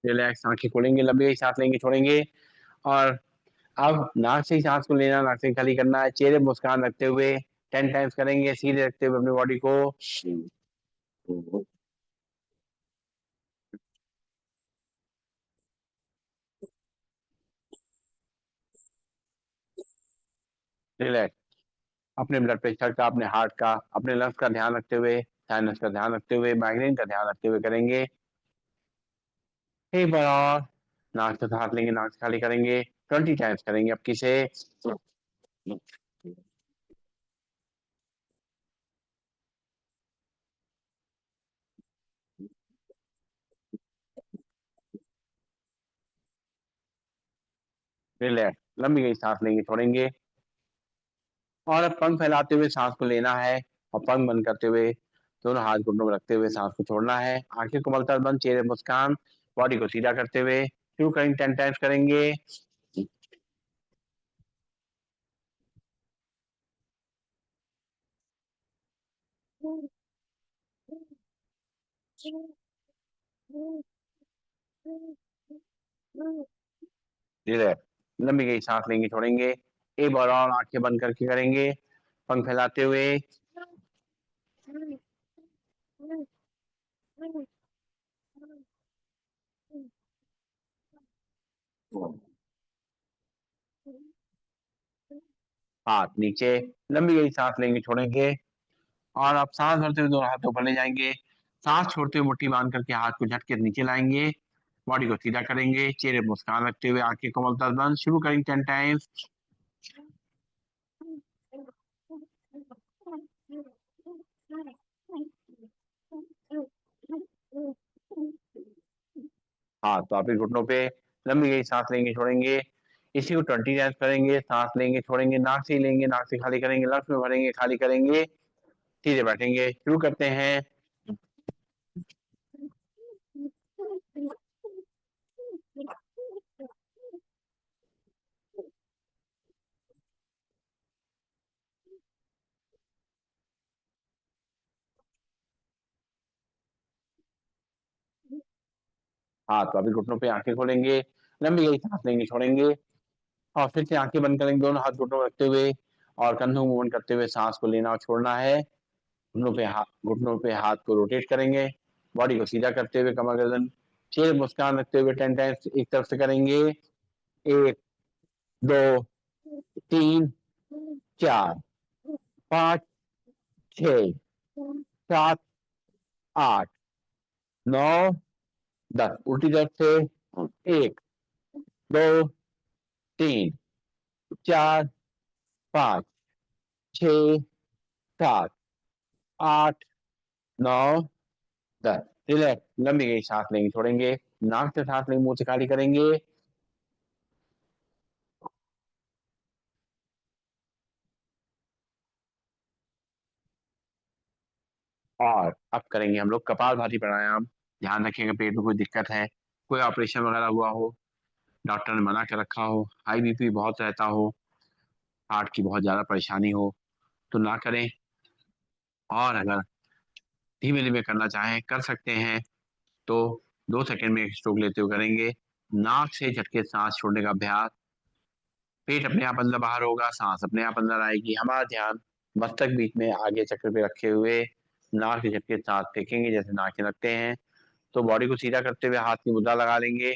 रिलैक्स, आंखें खोलेंगे, लंबी गई सांस लेंगे, छोड़ेंगे। और अब नाक से ही सांस को लेना, नाक से खाली करना है, चेहरे पर मुस्कान रखते हुए। 10 टाइम्स करेंगे सीधे रखते हुए अपनी बॉडी को। रिलैक्स। अपने ब्लड प्रेशर का, अपने हार्ट का, अपने लंग्स का ध्यान रखते हुए, साइनस का ध्यान रखते हुए, माइग्रेन का ध्यान रखते हुए करेंगे। एक बार और नाक से सांस लेंगे, नाक से खाली करेंगे, 20 टाइम्स करेंगे अब किसे। रिलैक्स। लंबी गई सांस लेंगे, छोड़ेंगे। और अब पंख फैलाते हुए सांस को लेना है और पंख बंद करते हुए दोनों हाथ घुटनों में रखते हुए सांस को छोड़ना है। आंखें को मलता बंद, चेहरे मुस्कान, बॉडी को सीधा करते हुए शुरू करेंगे, 10 टाइम्स करेंगे। रिलैक्स। लंबी गई सांस लेंगे, छोड़ेंगे। एक बार और आंखें बंद करके करेंगे, पंख फैलाते हुए। हाथ नीचे। लंबी गई सांस लेंगे, छोड़ेंगे। और आप सांस भरते हुए दोनों हाथ ऊपर ले जाएंगे। सांस छोड़ते हुए मुट्ठी बांध करके हाथ को झटके नीचे लाएंगे। बॉडी को सीधा करेंगे, चेहरे पर मुस्कान रखते हुए आंखें कोमलता बंद, शुरू करेंगे 10 टाइम्स। हाँ, तो आप घुटनों पे लंबी गई सांस लेंगे, छोड़ेंगे। इसी को 20 टाइम्स करेंगे। सांस लेंगे, छोड़ेंगे, नाक से ही लेंगे, नाक से खाली करेंगे, लंग्स में भरेंगे, खाली करेंगे, सीधे बैठेंगे। शुरू करते हैं। हाँ, तो अभी घुटनों पे आंखें खोलेंगे, लंबी गई सांस लेंगे, छोड़ेंगे। और फिर से आंखें बंद करेंगे, दोनों हाथ घुटनों में रखते हुए और कंधों मूवमेंट करते हुए सांस को लेना और छोड़ना है। घुटनों पे हाथ को रोटेट करेंगे, बॉडी को सीधा करते हुए कमर गर्दन, चेहरे मुस्कान रखते हुए 10 टाइम्स एक तरफ से करेंगे। 1, 2, 3, 4, 5, 6, 7, 8, 9, 10। उल्टी तरफ से 1, 2, 3, 4, 5, 6, 7, 8, 9, 10। रिलैक्स। लंबी गई सांस लेंगे, छोड़ेंगे, नाक से सांस लेंगे, मुंह से खाली करेंगे। और अब करेंगे हम लोग कपालभाति प्राणायाम। ध्यान रखिएगा पेट में कोई दिक्कत है, कोई ऑपरेशन वगैरह हुआ हो, डॉक्टर ने मना कर रखा हो, हाई बीपी बहुत रहता हो, हार्ट की बहुत ज्यादा परेशानी हो, तो ना करें। और अगर धीमे धीमे करना चाहें कर सकते हैं, तो 2 सेकंड में एक स्ट्रोक लेते हुए करेंगे। नाक से झटके सांस छोड़ने का अभ्यास। पेट अपने आप अंदर बाहर होगा, सांस अपने आप अंदर आएगी। हमारा ध्यान मस्तक बीच में आगे चक्र पे रखे हुए नाक से झटके सांस फेंकेंगे, जैसे नाक रखते हैं। तो बॉडी को सीधा करते हुए हाथ की मुद्रा लगा लेंगे।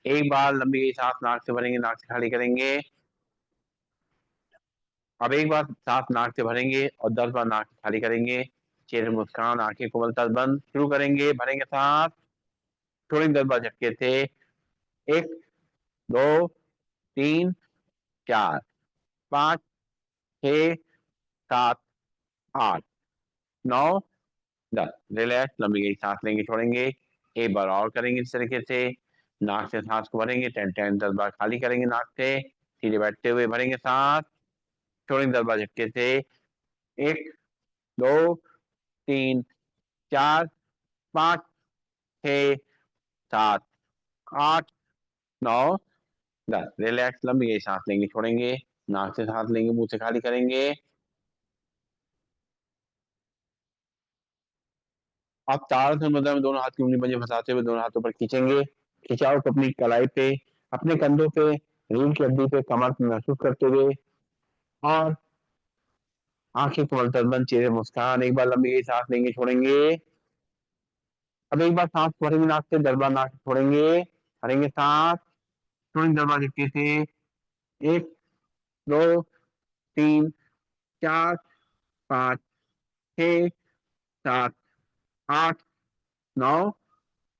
एक बार लंबी गई सांस नाक से भरेंगे, नाक से खाली करेंगे। अब एक बार सांस नाक से भरेंगे और 10 बार नाक से खाली करेंगे। चेहरे मुस्कान, आंखें कोमलता बंद, शुरू करेंगे। भरेंगे सांस, छोड़ेंगे 10 बार झटके से। 1, 2, 3, 4, 5, 6, 7, 8, 9, 10। रिलैक्स। लंबी गई सांस लेंगे, छोड़ेंगे। एक बार और करेंगे इस तरीके से। नाक से सांस को भरेंगे, 10 10 10 बार खाली करेंगे नाक से, सीधे बैठते हुए भरेंगे सांस, छोड़ेंगे 10 बार झटके से। 1, 2, 3, 4, 5, 6, 7, 8, 9, 10। रिलैक्स। लंबी गई सांस लेंगे, छोड़ेंगे। नाक से सांस लेंगे, मुंह से खाली करेंगे। आप ताड़ासन मुद्रा में दोनों हाथ की उंगली पंजे फंसाते हुए दोनों हाथों पर खींचेंगे। खिंचाव को अपनी कलाई पे, अपने कंधों पे, रीढ़ की हड्डी पे, कमर पे महसूस करते हुए। और आंखें खोलकर बंद, चेहरे मुस्कान। एक बार लंबी गहरी सांस लेंगे, छोड़ेंगे। अब एक बार सांस भरेंगे नाक से, दरबार नाक से छोड़ेंगे। भरेंगे सांस, छोड़ेंगे दरबार झटके से। एक, दो, तीन, चार, पाँच, छः, सात, आठ, नौ,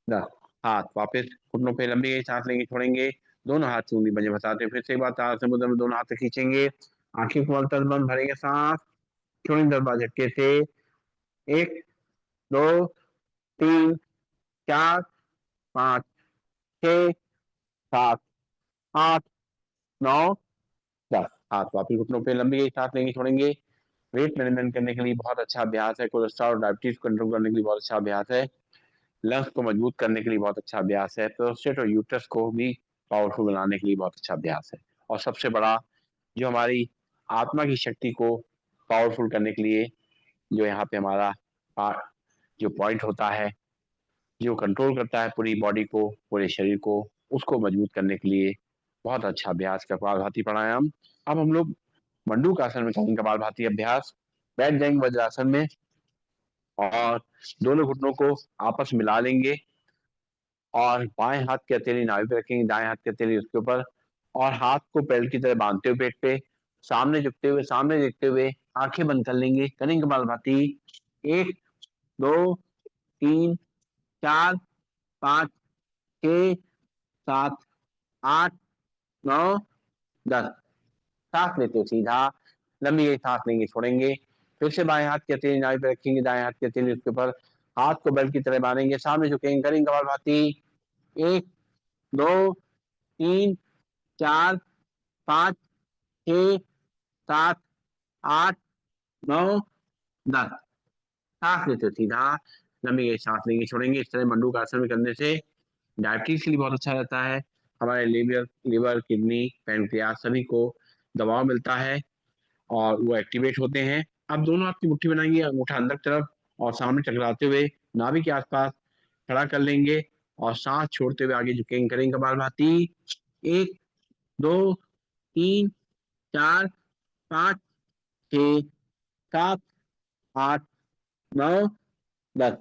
10। हाथ वापस घुटनों पे लंबी गई सांस लेंगे, छोड़ेंगे। दोनों हाथ उंगली पंजे फंसाते हैं। फिर से एक बार तार समुद्र में दोनों हाथ से खींचेंगे। आंखें खोल कर बंद, भरेंगे सांस, छोड़ेंगे दरबार झटके से। एक, दो, तीन, चार, पाँच, छः, सात, आठ, नौ, 10। हाथ वापिस घुटनों पे लंबी गई सांस लेंगे, छोड़ेंगे। वेट मैनेजमेंट करने के लिए बहुत अच्छा अभ्यास है। कोलेस्ट्रॉल और डायबिटीज को कंट्रोल करने के लिए बहुत अच्छा अभ्यास है। लंग्स को मजबूत करने के लिए बहुत अच्छा अभ्यास है। प्रोस्टेट और यूट्रस को भी पावरफुल बनाने के लिए बहुत अच्छा अभ्यास है। और सबसे बड़ा, जो हमारी आत्मा की शक्ति को पावरफुल करने के लिए, जो यहाँ पे हमारा जो पॉइंट होता है, जो कंट्रोल करता है पूरी बॉडी को, पूरे शरीर को, उसको मजबूत करने के लिए बहुत अच्छा अभ्यास का कपालभाति प्राणायाम। अब हम लोग मंडूक आसन में करेंगे कपालभाति अभ्यास। बैठ जाएंगे वज्रासन में और दोनों घुटनों को आपस में मिला लेंगे और बाएं हाथ की हथेली नाभि पे रखेंगे, दाएं हाथ की हथेली उसके ऊपर, और हाथ को पेड़ की तरह बांधते हुए पेट पे, सामने झुकते हुए, सामने देखते हुए आंखें बंद कर लेंगे। करेंगे कपालभाति। एक, दो, तीन, चार, पाँच, छः, सात, आठ, नौ, 10। सांस लेते हो सीधा, लंबी गई सांस लेंगे, छोड़ेंगे। फिर से बाएं हाथ की हथेली नाभि पे रखेंगे, दाएं हाथ की हथेली उसके ऊपर, हाथ को बेल्ट की तरह बांधेंगे, सामने झुकेंगे। करेंगे कपालभाति। एक, दो, तीन, चार, पाँच, छः, सात, आठ, नौ, 10। सांस लेते हो सीधा, लंबी गई सांस लेंगे, छोड़ेंगे। इस तरह मंडूक आसन में करने से डायबिटीज के लिए बहुत अच्छा रहता है। हमारे लिवर, किडनी, पैनक्रियास सभी को दबाव मिलता है और वो एक्टिवेट होते हैं। अब दोनों हाथ की मुट्ठी बनाएंगे, अंगूठा अंदर की तरफ और सामने टकराते हुए नाभि के आसपास खड़ा कर लेंगे और सांस छोड़ते हुए आगे झुकेंगे। करेंगे कपालभाति। एक, दो, तीन, चार, पाँच, छः, सात, आठ, नौ, 10।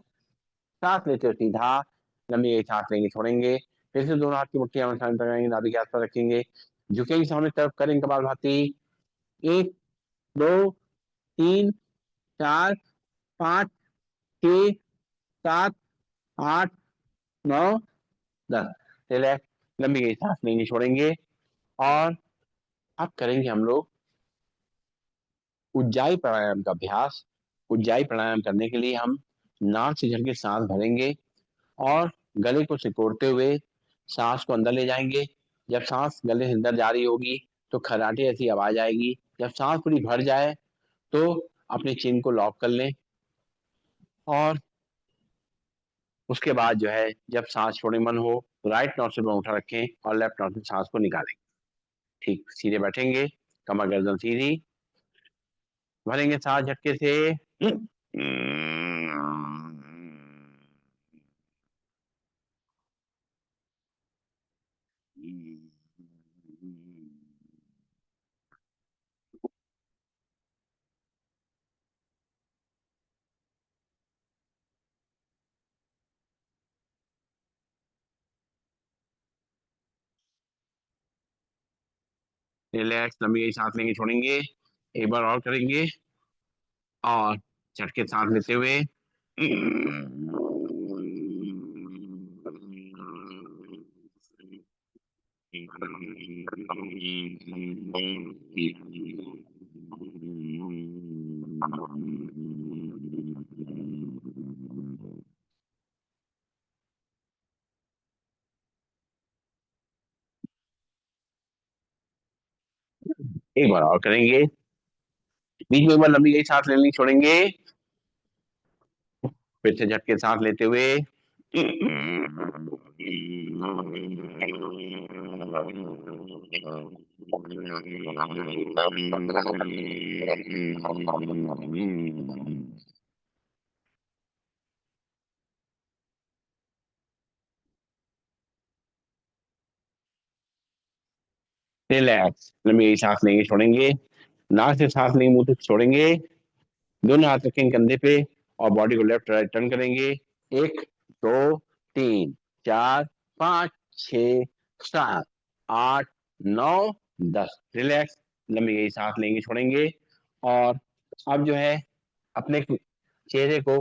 सांस लेते हो सीधा, लंबी गई सांस लेंगे, छोड़ेंगे। फिर से दोनों हाथ की मुट्ठी आमने सामने टकराएंगे, नाभि के आसपास रखेंगे, झुकेंगे सामने की तरफ। करेंगे कपालभाति। एक, दो, तीन, चार, पाँच, छः, सात, आठ, नौ, 10। रिलैक्स, लंबी गई सांस लेंगे, छोड़ेंगे। और अब करेंगे हम लोग उज्जाई प्राणायाम का अभ्यास। उज्जाई प्राणायाम करने के लिए हम नाक से झटके सांस भरेंगे और गले को सिकोड़ते हुए सांस को अंदर ले जाएंगे। जब सांस गले से अंदर जा रही होगी तो खर्राटे ऐसी आवाज आएगी। जब सांस पूरी भर जाए तो अपने चिन को लॉक कर लें और उसके बाद जो है, जब सांस छोड़ने मन हो, राइट नॉस्ट्रिल पर उठा रखें और लेफ्ट नॉस्ट्रिल सांस को निकालें। ठीक सीधे बैठेंगे, कमर गर्दन सीधी, भरेंगे सांस झटके से। रिलैक्स, लंबी गई सांस लेंगे, छोड़ेंगे। एक बार और करेंगे और झटके सांस लेते हुए एक बार और करेंगे। बीच में एक बार लंबी गई सांस लेनी, छोड़ेंगे। फिर से झटके सांस लेते हुए रिलैक्स, लंबी गई सांस लेंगे, छोड़ेंगे। नाक से सांस लेंगे, मुंह से छोड़ेंगे। दोनों हाथ रखेंगे कंधे पे और बॉडी को लेफ्ट राइट टर्न करेंगे। 1 2 3 4 5 6 7 8 9 10। रिलैक्स, लंबी गई सांस लेंगे, छोड़ेंगे। और अब जो है अपने चेहरे को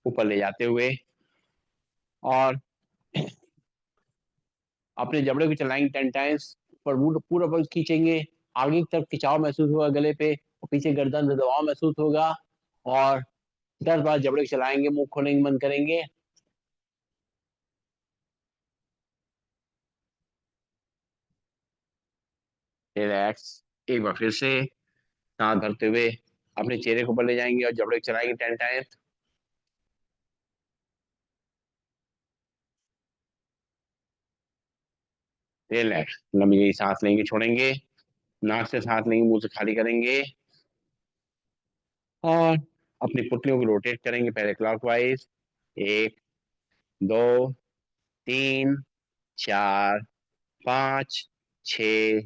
ऊपर ले जाते हुए और अपने जबड़े को चलाएंगे 10 टाइम्स। पर पूरा बल खींचेंगे, आगे की तरफ खिंचाव महसूस होगा गले पे और पीछे गर्दन में दबाव महसूस होगा। और 10 बार जबड़े को चलाएंगे, मुंह खोलेंगे, बंद करेंगे। रिलैक्स। एक बार फिर से सांस भरते हुए अपने चेहरे को ऊपर ले जाएंगे और जबड़े को चलाएंगे 10 टाइम्स। रिलैक्स, लंबी गई सांस लेंगे, छोड़ेंगे। नाक से सांस लेंगे, मुंह से खाली करेंगे। और अपनी पुतलियों को रोटेट करेंगे पहले क्लॉकवाइज। 1 2 3 4 5 6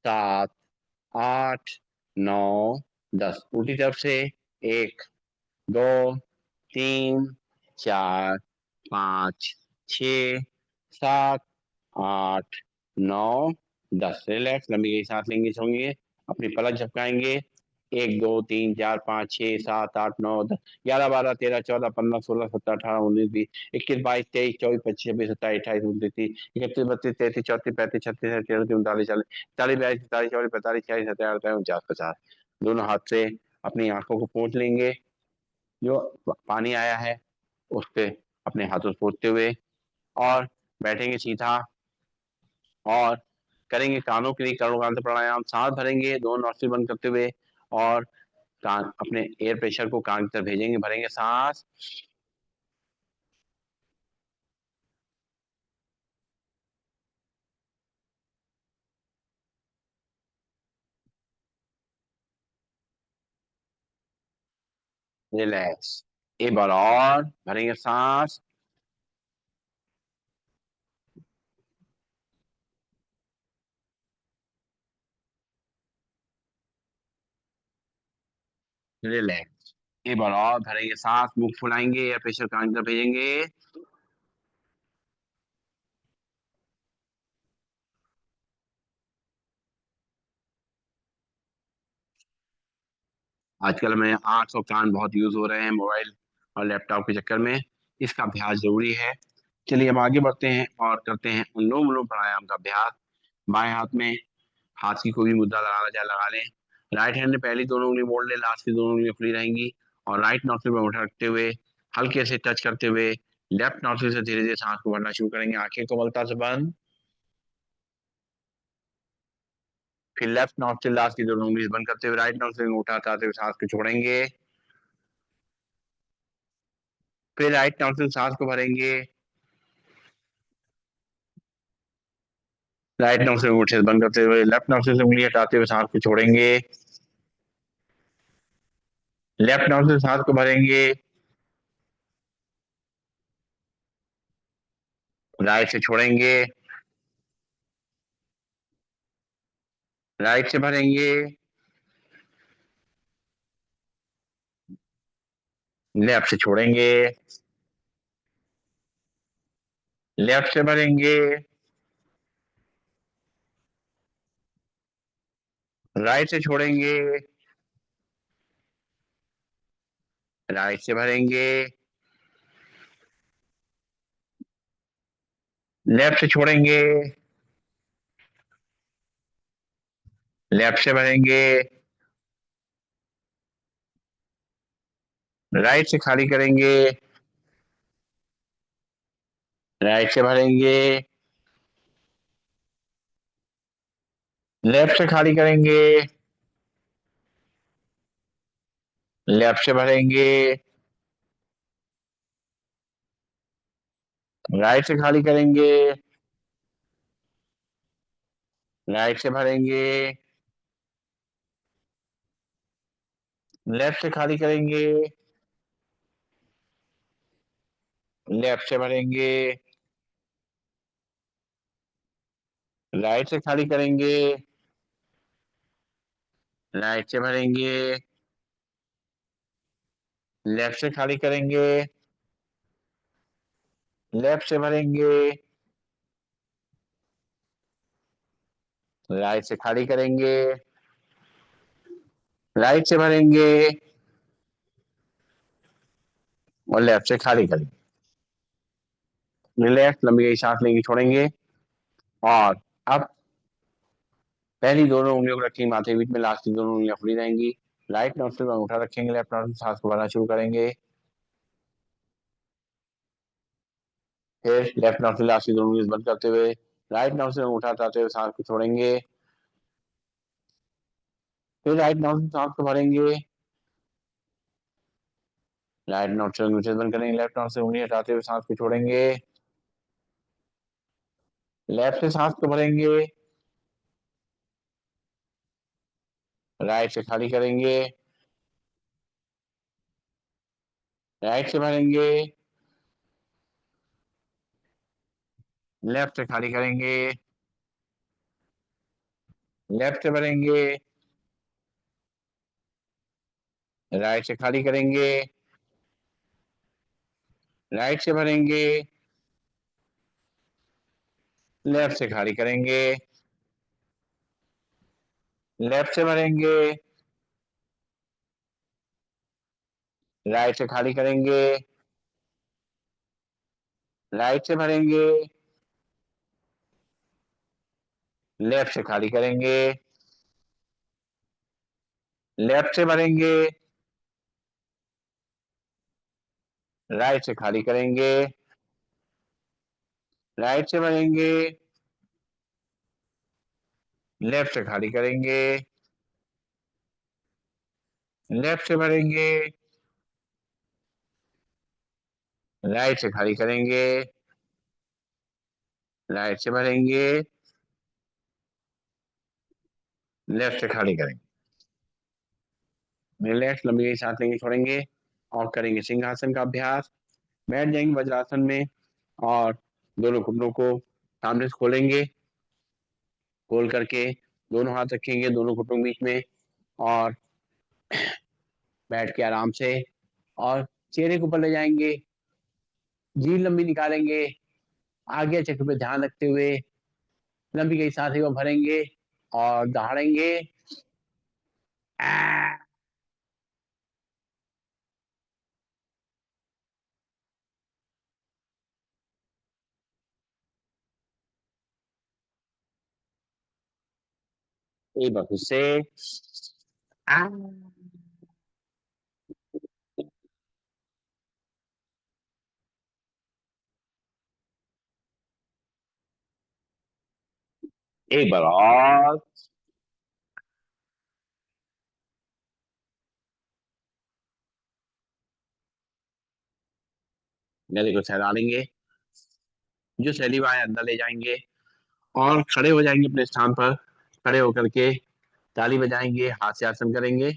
7 8 9 10। उल्टी तरफ से 1 2 3 4 5 6 7 8 9 10। रिलैक्स, लंबी गई सांस लेंगे, छोड़ेंगे। अपनी पलक झपकाएंगे। 1 2 3 4 5 6 7 8 9 10। 11 12 13 14 15 16 17 18 19 20 21 22 23 24 25 26 27 28 29 30 31 32 33 34 35 36 37 38 39 40 41 42 43 44 45 46 47 48 49 50। दोनों हाथ से अपनी आंखों को पोंछ लेंगे। जो पानी आया है उस पे अपने हाथों से पोंछते हुए और बैठेंगे सीधा और करेंगे कानों के लिए कर्णकांत प्राणायाम। सांस भरेंगे दोनों नौसिल बंद करते हुए और कान अपने एयर प्रेशर को कान की तरफ भेजेंगे, भरेंगे सांस। रिलैक्स, एक बार और भरेंगे सांस। रिलैक्स, एक बार और भरेंगे सांस, मुंह फुलाएंगे, एयर प्रेशर कान की तरफ भेजेंगे। आजकल में आंख और कान बहुत यूज हो रहे हैं मोबाइल और लैपटॉप के चक्कर में, इसका अभ्यास जरूरी है। चलिए हम आगे बढ़ते हैं और करते हैं अनुलोम विलोम प्राणायाम का अभ्यास। बाएं हाथ में हाथ की कोई भी मुद्रा लगाना चाहे लगा लें। राइट हैंड में पहली दोनों उंगली मोड़ लें, लास्ट की दोनों उंगलियां खुली रहेंगी। और राइट नॉस्ट्रिल में मुट्ठा रखते हुए हल्के से टच करते हुए लेफ्ट नॉस्ट्रिल से धीरे धीरे सांस को भरना शुरू करेंगे, आंखें कोमलता से बंद। फिर लेफ्ट नॉस्ट्रिल लास्ट की दोनों उंगली बंद करते हुए राइट नॉस्ट्रिल में उठाते हुए सांस को छोड़ेंगे। फिर राइट नॉस्ट्रिल सांस को भरेंगे, राइट नॉस्ट्रिल मुट्ठे से बंद करते हुए लेफ्ट नॉस्ट्रिल से उंगली हटाते हुए सांस को छोड़ेंगे। लेफ्ट नॉस्ट्रिल सांस को भरेंगे, राइट से छोड़ेंगे। राइट से भरेंगे, लेफ्ट से छोड़ेंगे। लेफ्ट से भरेंगे, राइट से छोड़ेंगे। राइट से भरेंगे, लेफ्ट से छोड़ेंगे। लेफ्ट से भरेंगे, राइट से खाली करेंगे। राइट से भरेंगे, लेफ्ट से खाली करेंगे। लेफ्ट से भरेंगे, राइट से खाली करेंगे। राइट से भरेंगे, लेफ्ट से खाली करेंगे। लेफ्ट से भरेंगे, राइट से खाली करेंगे। राइट से भरेंगे, लेफ्ट से खाली करेंगे, लेफ्ट से भरेंगे, राइट से खाली करेंगे, राइट से भरेंगे और लेफ्ट से खाली करेंगे। रिलैक्स, लंबी गई सांस लेंगे, छोड़ेंगे। और अब पहली दोनों उंगलियों को रखेंगे माथे के बीच में, लास्ट की दोनों उंगलियां खुली रहेंगी। राइट नोस्ट्रिल पर अंगूठा रखेंगे, लेफ्ट नोस्ट्रिल सांस को भरना शुरू करेंगे। फिर लेफ्ट नोस्ट्रिल लास्ट की दोनों उंगली बंद करते हुए राइट नोस्ट्रिल अंगूठा हटाते हुए सांस को छोड़ेंगे। फिर राइट नोस्ट्रिल सांस को भरेंगे, राइट नोस्ट्रिल अंगूठे बंद करेंगे, लेफ्ट नोस्ट्रिल उंगली हटाते हुए सांस को छोड़ेंगे। लेफ्ट से सांस को भरेंगे, राइट से खाली करेंगे, राइट से भरेंगे, लेफ्ट से खाली करेंगे, लेफ्ट से भरेंगे, राइट से खाली करेंगे, राइट से भरेंगे, लेफ्ट से खाली करेंगे, लेफ्ट से भरेंगे, राइट से खाली करेंगे, राइट से भरेंगे, लेफ्ट से खाली करेंगे, लेफ्ट से भरेंगे, राइट से खाली करेंगे, राइट से भरेंगे, लेफ्ट से खाली करेंगे, लेफ्ट से भरेंगे, राइट से खाली करेंगे, राइट से भरेंगे, लेफ्ट से खाली करेंगे। रिलैक्स, लंबी गई सांस लेंगे, छोड़ेंगे और करेंगे सिंहासन का अभ्यास। बैठ जाएंगे वज्रासन में और दोनों घुटनों को सामने से खोलेंगे, खोल करके दोनों हाथ रखेंगे दोनों घुटनों के बीच में और बैठ के आराम से और चेहरे के ऊपर ले जाएंगे, जीभ लंबी निकालेंगे, आगे चक्र पे ध्यान रखते हुए लंबी गई सांस को भरेंगे और दहाड़ेंगे। एक बार फिर से एक बार और गले को सहला लेंगे, जो सैली बाहें अंदर ले जाएंगे और खड़े हो जाएंगे अपने स्थान पर। खड़े होकर के ताली बजाएंगे, हाथ से आसन करेंगे।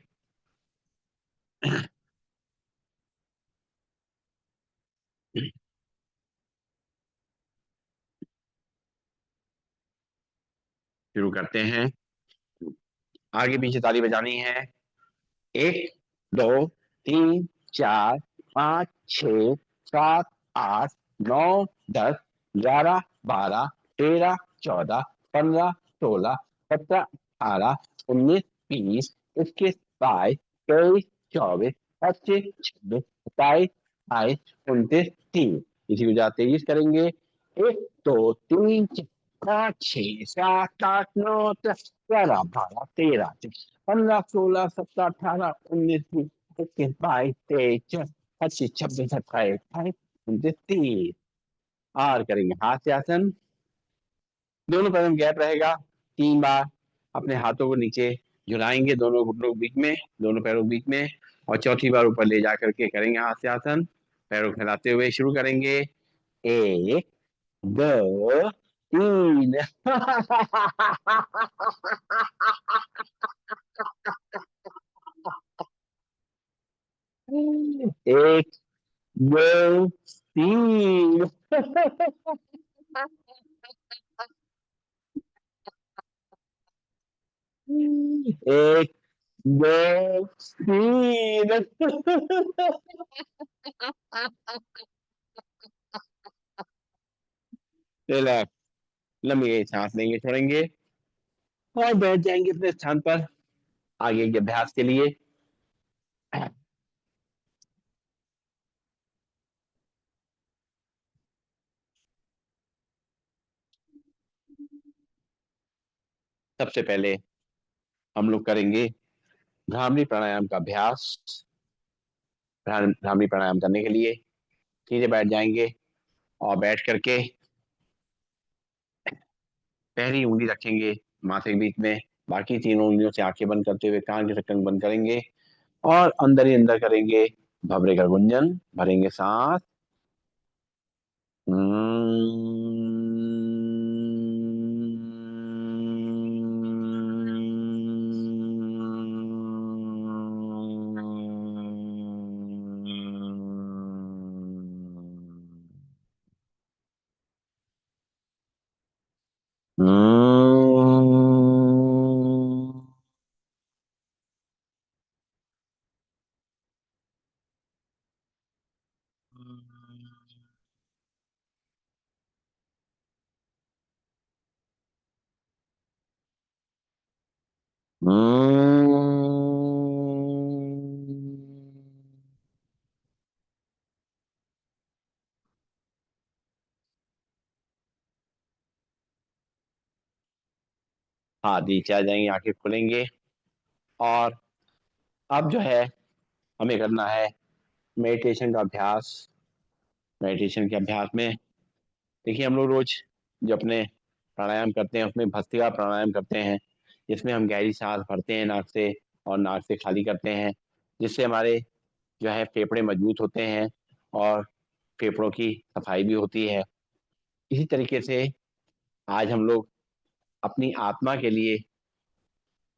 शुरू करते हैं। आगे पीछे ताली बजानी है। 1 2 3 4 5 6 7 8 9 10 11 12 13 14 15 16 17 18 19 20 21 22 23 24 25 26 27 28 29 30। इसी को ज्यादा तेजी से करेंगे। 1 2 3 4 5 6 7 8 9 10 11 12 13 14 15 16 17 18 19 20 21 22 23 24 25 26 27 28 29 30। और करेंगे हाथ से आसन। दोनों पैरों में गैप रहेगा। 3 बार अपने हाथों को नीचे झुलाएंगे दोनों घुटनों के बीच में, दोनों पैरों के बीच में और चौथी बार ऊपर ले जा करके करेंगे हाथ से आसन। पैरों को फैलाते हुए शुरू करेंगे। 1 2 3 1 2 3 1 दो, तीन। रिलैक्स। लंबी गहरी सांस लेंगे, छोड़ेंगे और बैठ जाएंगे अपने स्थान पर आगे के अभ्यास के लिए। सबसे पहले हम लोग करेंगे भ्रामरी प्राणायाम का अभ्यास। भ्रामरी प्राणायाम करने के लिए सीधे बैठ जाएंगे और बैठ करके पहली उंगली रखेंगे माथे के बीच में, बाकी तीनों उंगलियों से आंखें बंद करते हुए कान के ढक्कन बंद करेंगे और अंदर ही अंदर करेंगे भवरे का गुंजन, भरेंगे सांस। हाथ नीचे आ जाएंगे, आंखें खुलेंगे और अब जो है हमें करना है मेडिटेशन का अभ्यास। मेडिटेशन के अभ्यास में देखिए हम लोग रोज जो अपने प्राणायाम करते हैं उसमें भस्त्रिका प्राणायाम करते हैं, जिसमें हम गहरी सांस भरते हैं नाक से और नाक से खाली करते हैं, जिससे हमारे जो है फेफड़े मजबूत होते हैं और फेफड़ों की सफाई भी होती है। इसी तरीके से आज हम लोग अपनी आत्मा के लिए,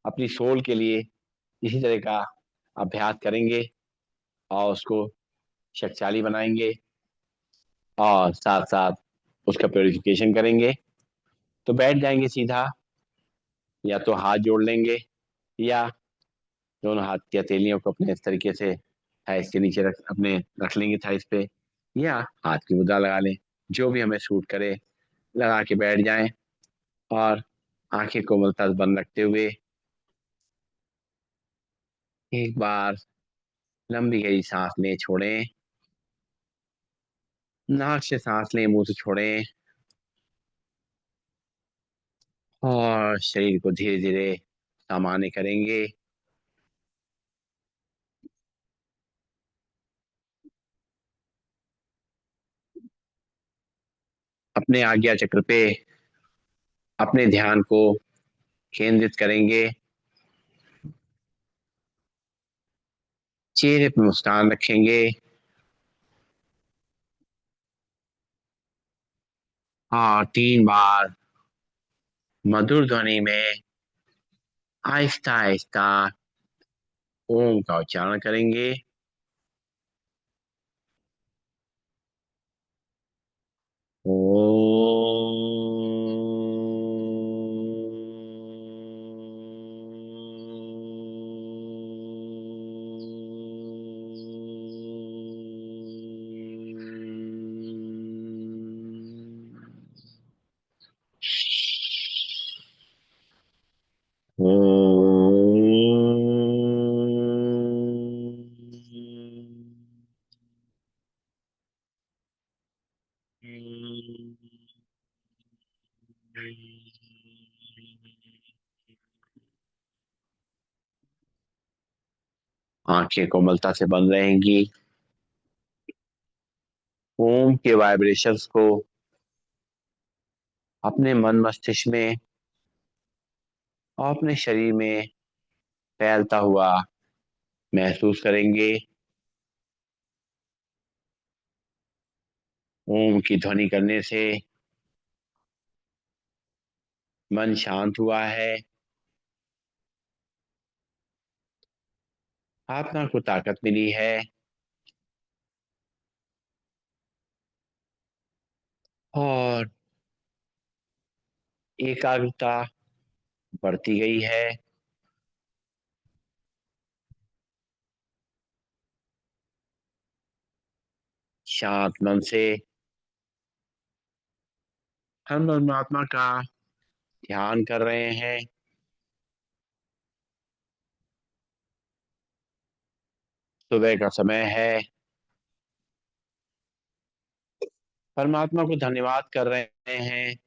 अपनी सोल के लिए इसी तरह का अभ्यास करेंगे और उसको शक्तिशाली बनाएंगे और साथ साथ उसका प्योरिफिकेशन करेंगे। तो बैठ जाएंगे सीधा, या तो हाथ जोड़ लेंगे या दोनों हाथ की हथेलियों को अपने इस तरीके से थाइस के नीचे रख अपने रख लेंगे थाइस पे, या हाथ की मुद्रा लगा लें, जो भी हमें सूट करे लगा के बैठ जाएं और आंखें कोमलता से बंद रखते हुए एक बार लंबी गहरी सांस लें, छोड़ें, नाक से सांस लें, मुंह से छोड़ें और शरीर को धीरे धीरे सामान्य करेंगे। अपने आज्ञा चक्र पे अपने ध्यान को केंद्रित करेंगे, चेहरे पे मुस्कान रखेंगे और 3 बार मधुर ध्वनि में आहिस्ता आहिस्ता ओम का उच्चारण करेंगे। आंखें कोमलता से बंद रहेंगी। ओम के वाइब्रेशंस को अपने मन मस्तिष्क में और अपने शरीर में फैलता हुआ महसूस करेंगे। ओम की ध्वनि करने से मन शांत हुआ है, आत्मा को ताकत मिली है और एकाग्रता बढ़ती गई है। शांत मन से हम परमात्मा का ध्यान कर रहे हैं। सुबह का समय है। परमात्मा को धन्यवाद कर रहे हैं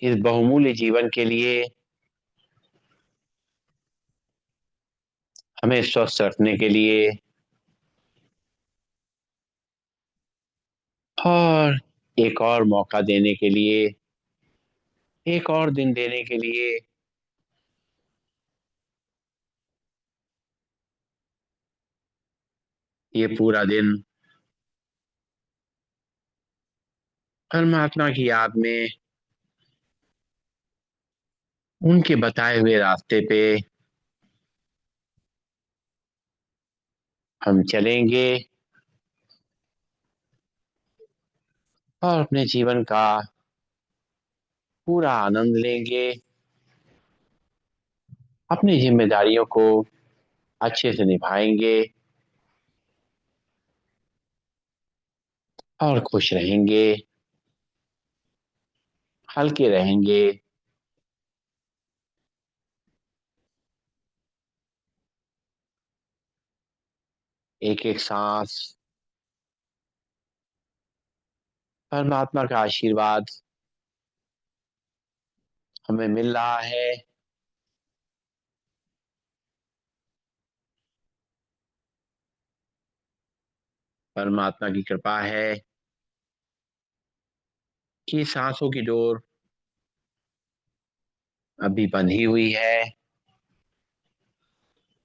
इस बहुमूल्य जीवन के लिए, हमें स्वस्थ रखने के लिए और एक और मौका देने के लिए, एक और दिन देने के लिए। ये पूरा दिन परमात्मा की याद में उनके बताए हुए रास्ते पे हम चलेंगे और अपने जीवन का पूरा आनंद लेंगे, अपनी जिम्मेदारियों को अच्छे से निभाएंगे और खुश रहेंगे, हल्के रहेंगे। एक एक सांस परमात्मा का आशीर्वाद हमें मिल रहा है। परमात्मा की कृपा है कि सांसों की डोर अभी बंधी हुई है।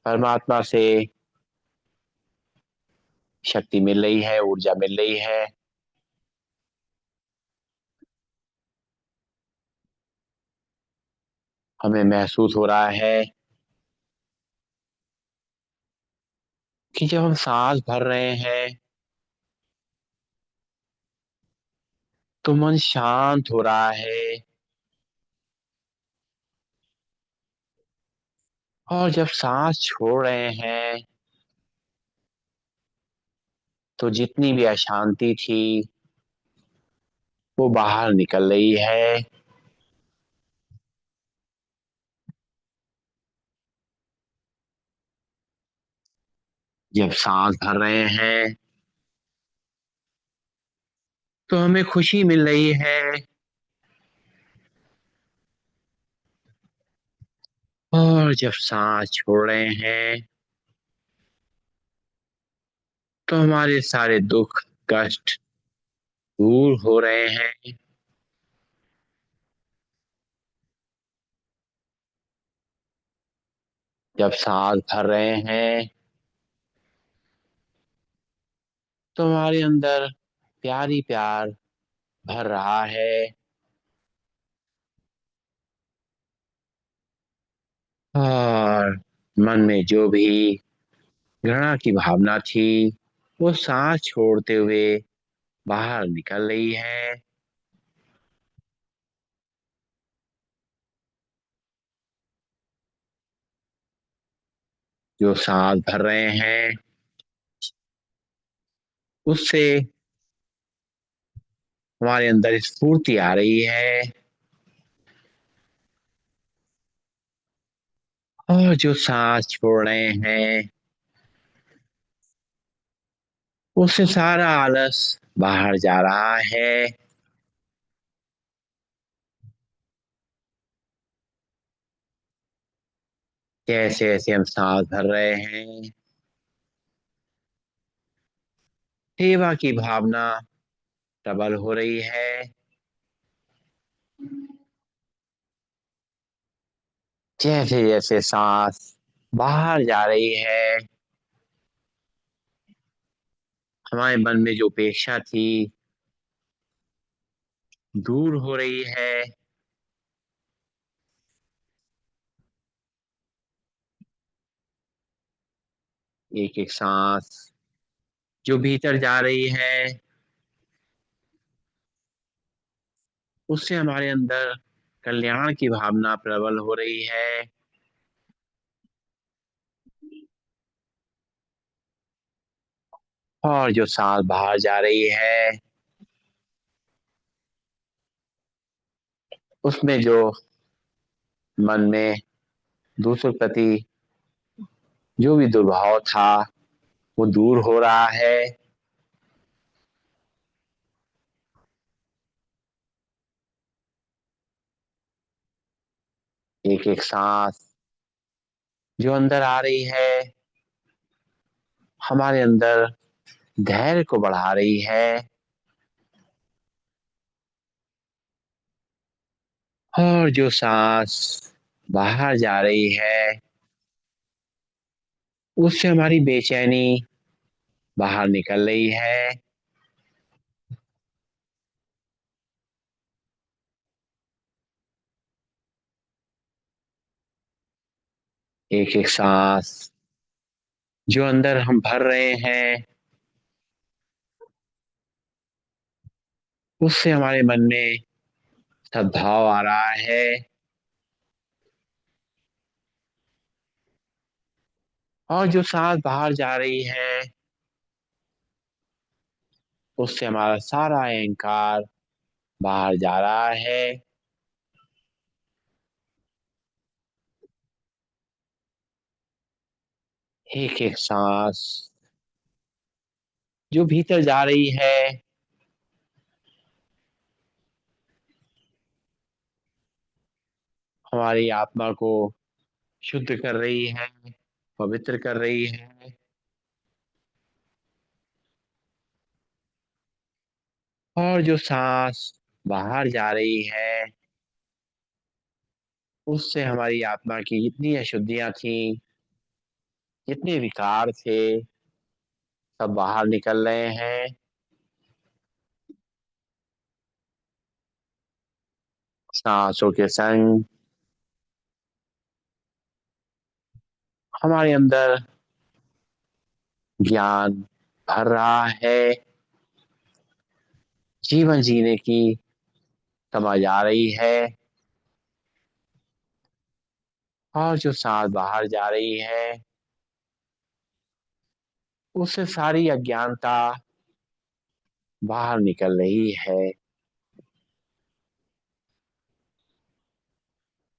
परमात्मा से शक्ति मिल रही है, ऊर्जा मिल रही है। हमें महसूस हो रहा है कि जब हम सांस भर रहे हैं तो मन शांत हो रहा है, और जब सांस छोड़ रहे हैं तो जितनी भी अशांति थी वो बाहर निकल रही है। जब सांस भर रहे हैं तो हमें खुशी मिल रही है, और जब सांस छोड़ रहे हैं तो हमारे सारे दुख कष्ट दूर हो रहे हैं। जब सांस भर रहे हैं तो हमारे अंदर प्यार ही प्यार भर रहा है, और मन में जो भी घृणा की भावना थी वो सांस छोड़ते हुए बाहर निकल रही है। जो सांस भर रहे हैं उससे हमारे अंदर स्फूर्ति आ रही है, और जो सांस छोड़ रहे हैं उससे सारा आलस बाहर जा रहा है। जैसे जैसे हम सांस भर रहे हैं सेवा की भावना प्रबल हो रही है। जैसे जैसे सांस बाहर जा रही है हमारे मन में जो उपेक्षा थी दूर हो रही है। एक एक सांस जो भीतर जा रही है उससे हमारे अंदर कल्याण की भावना प्रबल हो रही है। और जो सांस बाहर जा रही है उसमें जो मन में दूसरों के प्रति जो भी दुर्भाव था वो दूर हो रहा है। एक एक सांस जो अंदर आ रही है हमारे अंदर धैर्य को बढ़ा रही है। और जो सांस बाहर जा रही है उससे हमारी बेचैनी बाहर निकल रही है। एक एक सांस जो अंदर हम भर रहे हैं उससे हमारे मन में सद्भाव आ रहा है। और जो सांस बाहर जा रही है उससे हमारा सारा अहंकार बाहर जा रहा है। एक एक सांस जो भीतर जा रही है हमारी आत्मा को शुद्ध कर रही है, पवित्र कर रही है। और जो सांस बाहर जा रही है उससे हमारी आत्मा की जितनी अशुद्धियां थी, जितने विकार थे, सब बाहर निकल रहे हैं। सांसों के संग हमारे अंदर ज्ञान भर रहा है, जीवन जीने की समझ आ रही है। और जो सांस बाहर जा रही है उससे सारी अज्ञानता बाहर निकल रही है।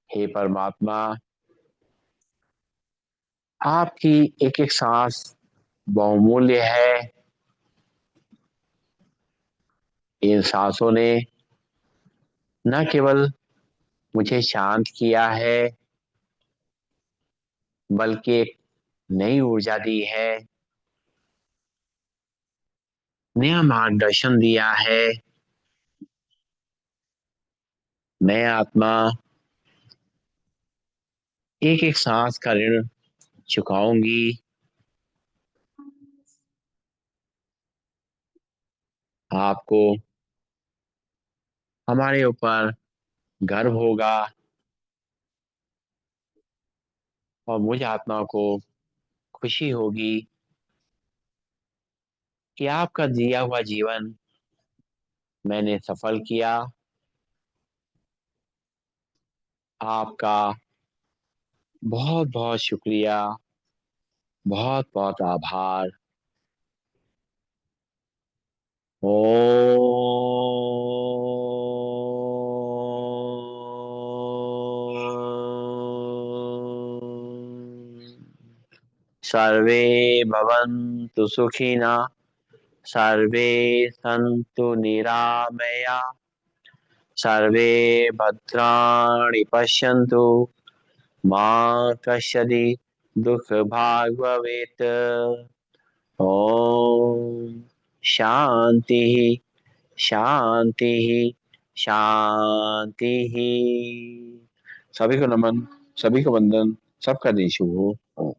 हे परमात्मा, आपकी एक एक सांस बहुमूल्य है। इन सांसों ने न केवल मुझे शांत किया है बल्कि एक नई ऊर्जा दी है, नया मार्गदर्शन दिया है। मैं आत्मा एक एक सांस का ऋण चुकाऊंगी। आपको हमारे ऊपर गर्व होगा और मुझ आत्मा को खुशी होगी कि आपका दिया हुआ जीवन मैंने सफल किया। आपका बहुत बहुत शुक्रिया, बहुत बहुत आभार। ओ सर्वे भवन्तु सुखिनः, सर्वे सन्तु निरामया, सर्वे भद्राणि पश्यन्तु, मा कश्चित् दुःखभाग् भवेत्। ओम शांति शांति शांति। सभी को नमन, सभी को वंदन, सबका दिन शुभ हो।